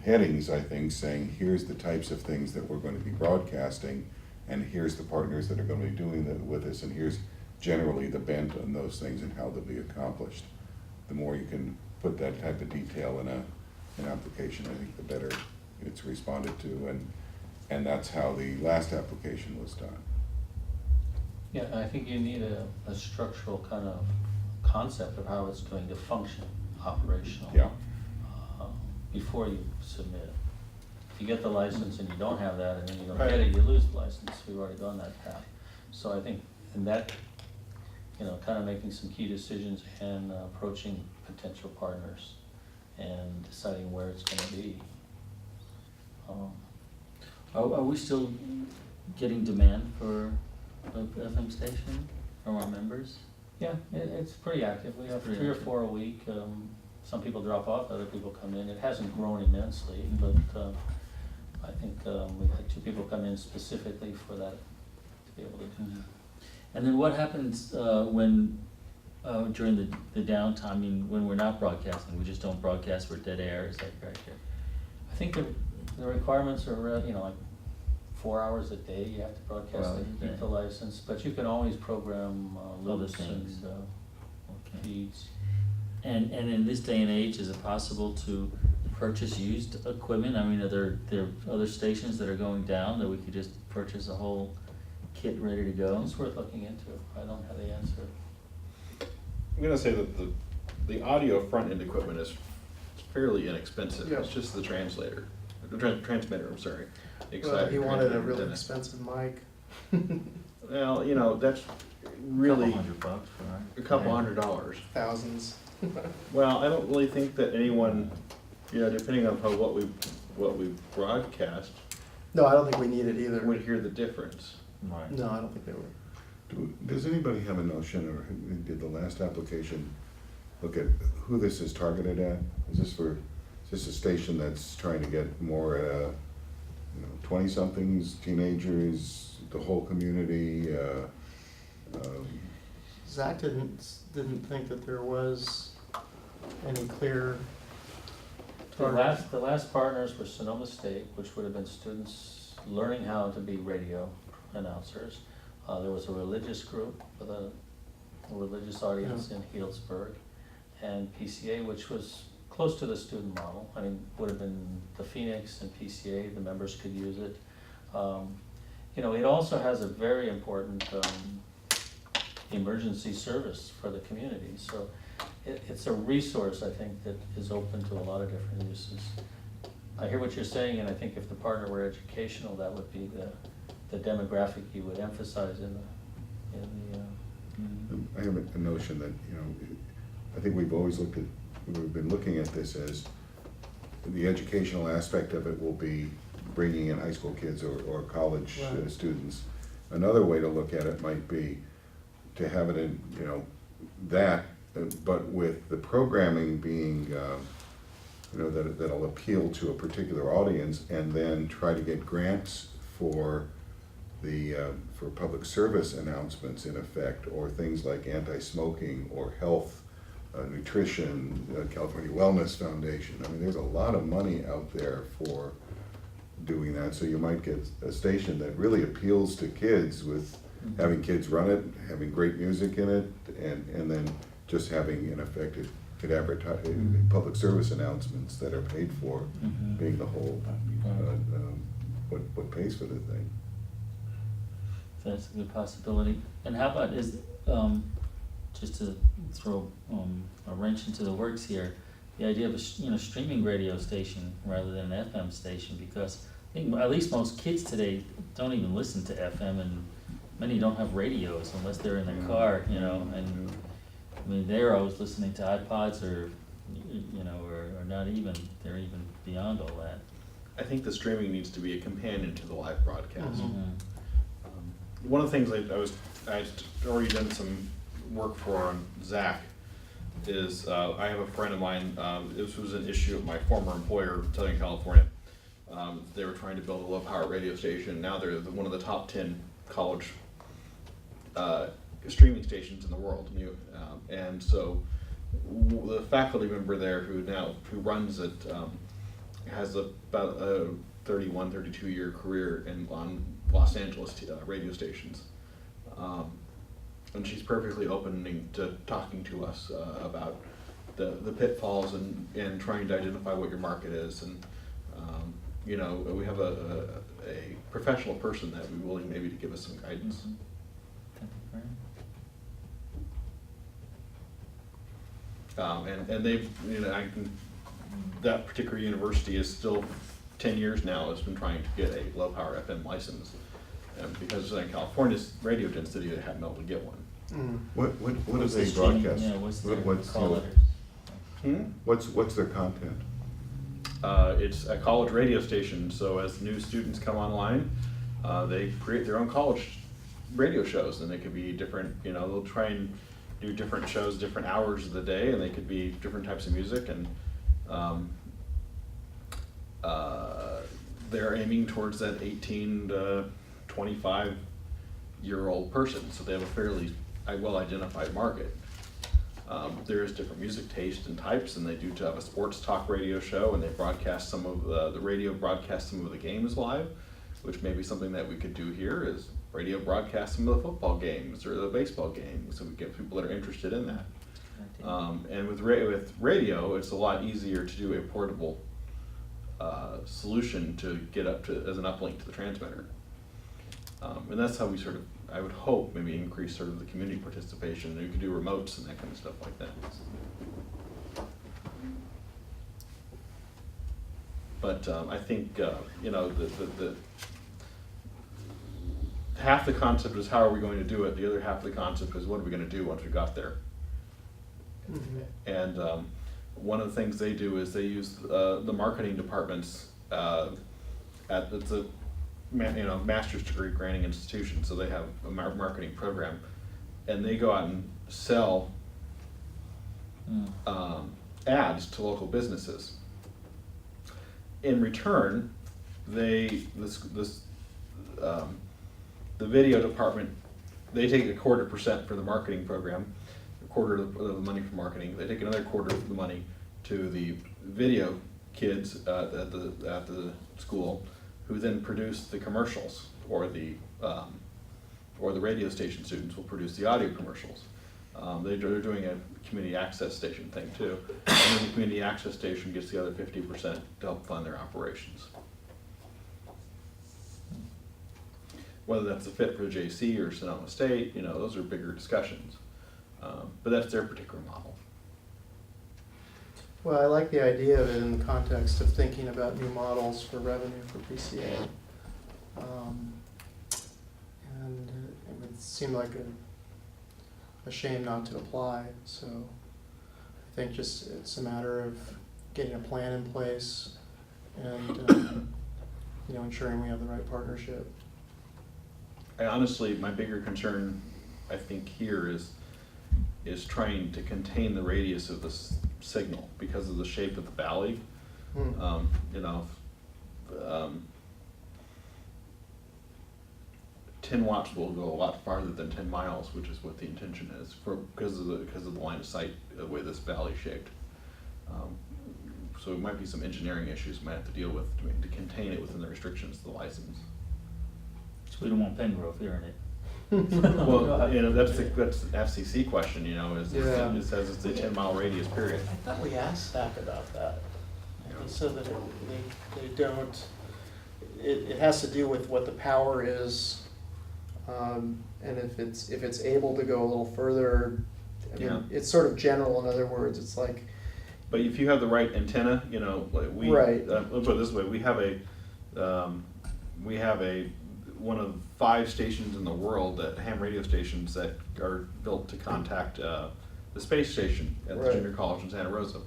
headings, I think, saying here's the types of things that we're going to be broadcasting, and here's the partners that are going to be doing that with us, and here's generally the bent on those things and how they'll be accomplished. The more you can put that type of detail in an application, I think the better it's responded to, and that's how the last application was done. Yeah, I think you need a structural kind of concept of how it's going to function operational. Yeah. Before you submit. If you get the license and you don't have that, and then you don't Right. get it, you lose the license. We've already gone that path. So I think in that, kind of making some key decisions and approaching potential partners and deciding where it's gonna be. Are we still getting demand for a FM station from our members? Yeah, it's pretty active. We have Pretty 3 or active. 4 a week. Some people drop off, other people come in. It hasn't grown immensely, but I think we've had 2 people come in specifically for that, to be able to do that. And then what happens when, during the downtime, I mean, when we're not broadcasting, we just don't broadcast, we're dead air, is that correct? I think the requirements are, like 4 hours a day you have to broadcast Wow, to okay. keep the license, but you can always program Other loops and things. Okay. feeds. And in this day and age, is it possible to purchase used equipment? I mean, are there other stations that are going down that we could just purchase a whole kit ready to go? It's worth looking into. I don't have the answer. I'm gonna say that the audio front-end equipment is fairly inexpensive. Yeah. It's just the transmitter, I'm sorry. the Well, he excited wanted a transmitter really antenna. expensive mic. Well, that's really $200 for a couple $100. Thousands. Well, I don't really think that anyone, depending on what we broadcast, No, I don't think we need it either. would hear the difference. Right. No, I don't think they would. Does anybody have a notion, or did the last application look at who this is targeted at? Is this a station that's trying to get more at 20-somethings, teenagers, the whole community? Zach didn't think that there was any clear target. The last partners were Sonoma State, which would have been students learning how to be radio announcers. There was a religious group with a religious audience in Healdsburg, and PCA, which was close to the student model. I mean, would have been the Phoenix and PCA, the members could use it. It also has a very important emergency service for the community. So it's a resource, I think, that is open to a lot of different uses. I hear what you're saying, and I think if the partner were educational, that would be the demographic you would emphasize in the I have a notion that, I think we've been looking at this as the educational aspect of it will be bringing in high school kids or college Right. students. Another way to look at it might be to have it in, but with the programming being, that'll appeal to a particular audience, and then try to get grants for for public service announcements, in effect, or things like anti-smoking or health, nutrition, California Wellness Foundation. I mean, there's a lot of money out there for doing that, so you might get a station that really appeals to kids with having kids run it, having great music in it, and then just having, in effect, it could advertise, public service announcements that are paid for, being the whole, what pays for the thing. That's a good possibility. And how about just to throw a wrench into the works here, the idea of a streaming radio station rather than an FM station, because I think at least most kids today don't even listen to FM, and many don't have radios unless they're in their car, and I mean, they're always listening to iPods or not even, they're even beyond all that. I think the streaming needs to be a companion to the live broadcast. Mhm. One of the things I'd already done some work for on Zach is, I have a friend of mine, this was an issue at my former employer, Southern California. They were trying to build a low power radio station. Now they're one of the top 10 college streaming stations in the world. And so the faculty member there who runs it has about a 31, 32 year career on Los Angeles radio stations. And she's perfectly open to talking to us about the pitfalls and trying to identify what your market is. And we have a professional person that would be willing maybe to give us some guidance. And they've, that particular university is still 10 years now has been trying to get a low power FM license. And because in California's radio density, they haven't been able to get one. What do What's they the streaming- broadcast? Yeah, what's their What's call the- letters? What's their content? It's a college radio station, so as new students come online, they create their own college radio shows, and they could be different, they'll try and do different shows, different hours of the day, and they could be different types of music, and they're aiming towards that 18 to 25-year-old person, so they have a fairly well-identified market. There's different music tastes and types, and they do have a sports talk radio show, and they broadcast some of the radio broadcast some of the games live, which may be something that we could do here is radio broadcast some of the football games or the baseball games, so we get people that are interested in that. And with radio, it's a lot easier to do a portable solution to get up to as an uplink to the transmitter. And that's how we sort of, I would hope, maybe increase sort of the community participation. And you could do remotes and that kind of stuff like that. But I think, the half the concept is how are we going to do it, the other half of the concept is what are we going to do once we got there. And one of the things they do is they use the marketing departments it's a master's degree granting institution, so they have a marketing program, and they go out and sell ads to local businesses. In return, the video department, they take a 0.25% for the marketing program, a quarter of the money for marketing. They take another quarter of the money to the video kids at the school, who then produce the commercials, or the radio station students will produce the audio commercials. They're doing a community access station thing too, and then the community access station gets the other 50% to help fund their operations. Whether that's a fit for JC or Sonoma State, those are bigger discussions. But that's their particular model. Well, I like the idea of it in the context of thinking about new models for revenue for PCA. And it would seem like a shame not to apply, so I think just it's a matter of getting a plan in place and ensuring we have the right partnership. Honestly, my bigger concern, I think, here is trying to contain the radius of this signal because of the shape of the valley. 10 watts will go a lot farther than 10 miles, which is what the intention is because of the line of sight, the way this valley is shaped. so it might be some engineering issues we might have to deal with to contain it within the restrictions of the license. So we don't want Pengrove hearing it. Well, you know, that's the FCC question, you know, Yeah. it says it's a 10-mile radius period. I thought we asked Zach about that. He said that they don't, it has to do with what the power is, and if it's able to go a little further. I mean, Yeah. it's sort of general, in other words, it's like, But if you have the right antenna, you know, like we, Right. Let's put it this way, we have one of 5 stations in the world, that ham radio stations that are built to contact, the space station at the Right. junior college in Santa Rosa.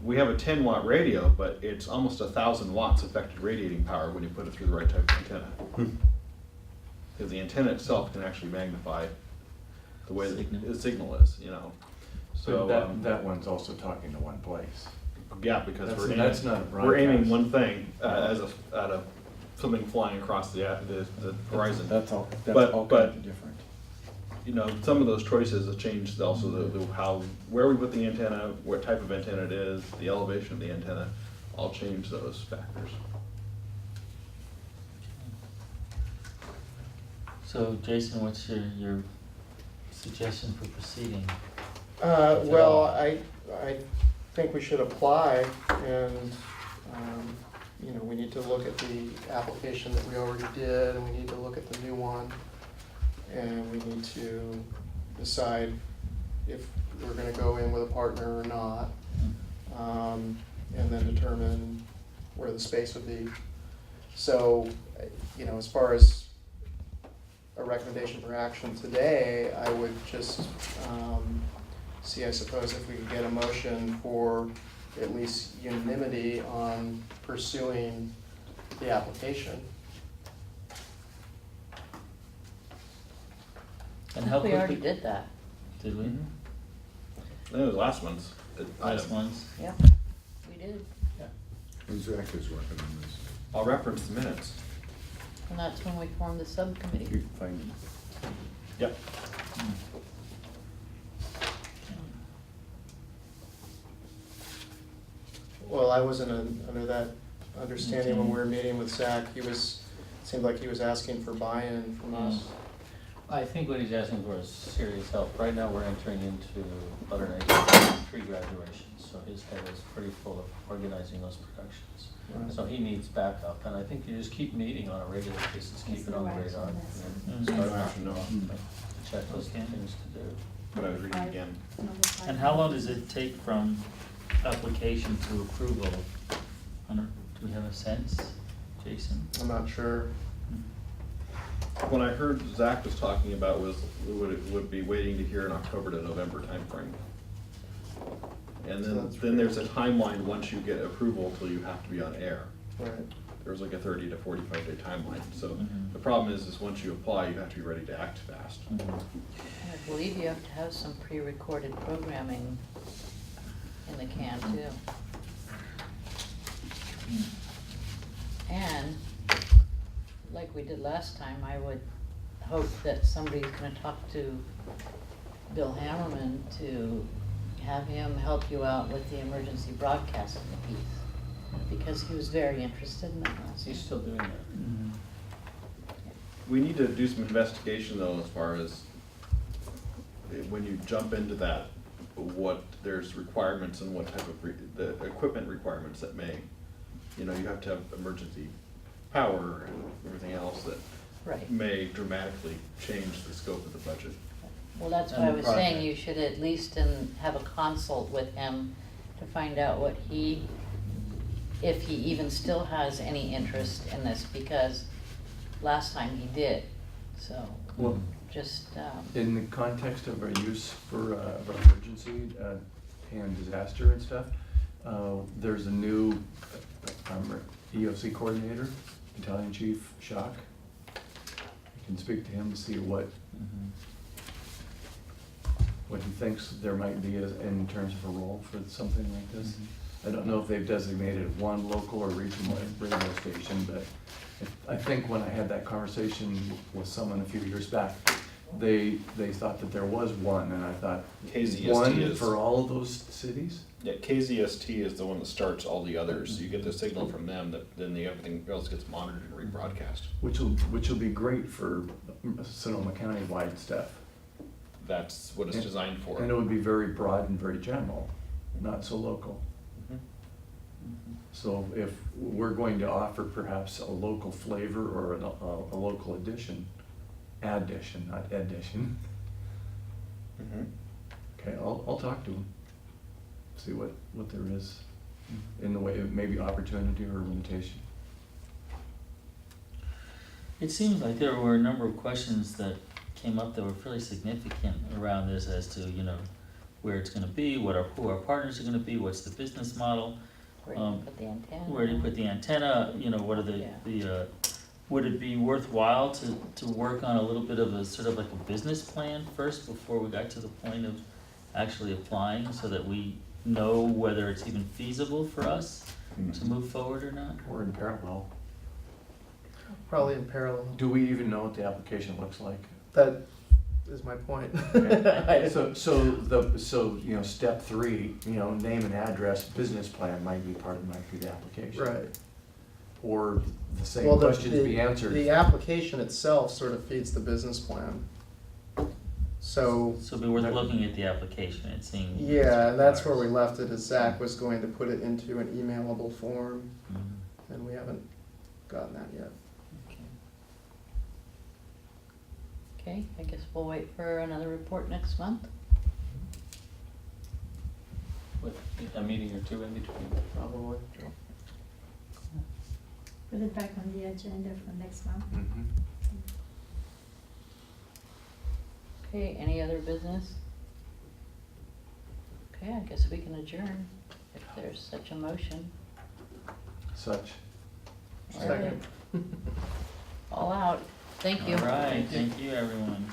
We have a 10-watt radio, but it's almost 1,000 watts effective radiating power when you put it through the right type of antenna. Because the antenna itself can actually magnify the way Signal. the signal is, you know. So, So that one's also talking to one place. yeah, because That's not a we're aiming broadcast. one thing at something flying across the horizon. That's But- all but- kinds of different. You know, some of those choices have changed also where we put the antenna, what type of antenna it is, the elevation of the antenna, all change those factors. So Jason, what's your suggestion for proceeding? well, I think we should apply, and, you know, we need to look at the application that we already did, and we need to look at the new one. And we need to decide if we're gonna go in with a partner or not, and then determine where the space would be. So, you know, as far as a recommendation for action today, I would just, see, I suppose, if we could get a motion for at least unanimity on pursuing the application. And how We already quickly, did that. did we? That was last month's Last item. ones? Yep, we did. And Zach is working on this. I'll reference the minutes. And that's when we formed the subcommittee. You can find it. Yep. Well, I wasn't under that understanding when we were meeting with Zach. Seemed like he was asking for buy-in from us. I think what he's asking for is serious help. Right now, we're entering into butternut tree graduation, so his head is pretty full of organizing those productions. Right. So he needs backup, and I think you just keep meeting on a regular basis, keep it on the radar. and Mm. start I actually know. knocking the checklist Okay. of things to do. But I was reading again. And how long does it take from application to approval? Do we have a sense, Jason? I'm not sure. What I heard Zach was talking about was, would be waiting to hear in October to November timeframe. And So then, that's then there's a timeline once you get approval till you have to be on air. Right. There's like a 30 to 45 day timeline. So Mhm. the problem is once you apply, you have to be ready to act fast. Mhm. And I believe you have to have some pre-recorded programming in the can too. Mm. And, like we did last time, I would hope that somebody's gonna talk to Bill Hammerman to have him help you out with the emergency broadcasting piece. Because he was very interested in that last He's time. still doing that. Mhm. We need to do some investigation though, as far as when you jump into that, what there's requirements and what type of, the equipment requirements that may, you know, you have to have emergency power and everything else that Right. may dramatically change the scope of the budget. Well, that's why I was saying you should at least have a consult with him to find out what if he even still has any interest in this, because last time he did, so Well, just, in the context of our use for of emergency and disaster and stuff, there's a new EOC coordinator, Battalion Chief Shock. You can speak to him to see what Mhm. he thinks there might be in terms of a role for something like this. I don't know if they've designated one local or regional radio station, but I think when I had that conversation with someone a few years back, they thought that there was one, and I thought, KZST one is, for all of those cities? yeah, KZST is the one that starts all the others. You get the signal from them, that then everything else gets monitored and rebroadcast. Which will be great for Sonoma County-wide stuff. That's what it's designed for. And it would be very broad and very general, not so local. Mhm. So if we're going to offer perhaps a local flavor or a local addition, addition, not addition, Mhm. okay, I'll talk to them. See what there is in the way of maybe opportunity or limitation. It seems like there were a number of questions that came up that were fairly significant around this as to, you know, where it's gonna be, who our partners are gonna be, what's the business model, Where do you put the antenna? where do you put the antenna, you know, what are Yeah. would it be worthwhile to work on a little bit of a, sort of like a business plan first before we got to the point of actually applying, so that we know whether it's even feasible for us to move forward or not? Or in parallel. Probably in parallel. Do we even know what the application looks like? That is my point. Okay. So, you know, step 3, you know, name and address, business plan might be the application. Right. Or the same Well, questions be answered. The application itself sort of feeds the business plan. So, So it'd be worth looking at the application and seeing. what yeah, and that's where we requires. left it, as Zach was going to put it into an emailable form, Mhm. and we haven't gotten that yet. Okay, I guess we'll wait for another report next month. With a meeting or two in between, probably. Put it back on the agenda for next month. Mhm. Okay, any other business? Okay, I guess we can adjourn if there's such a motion. Such. All right. All out. Thank you. All right, thank you, everyone.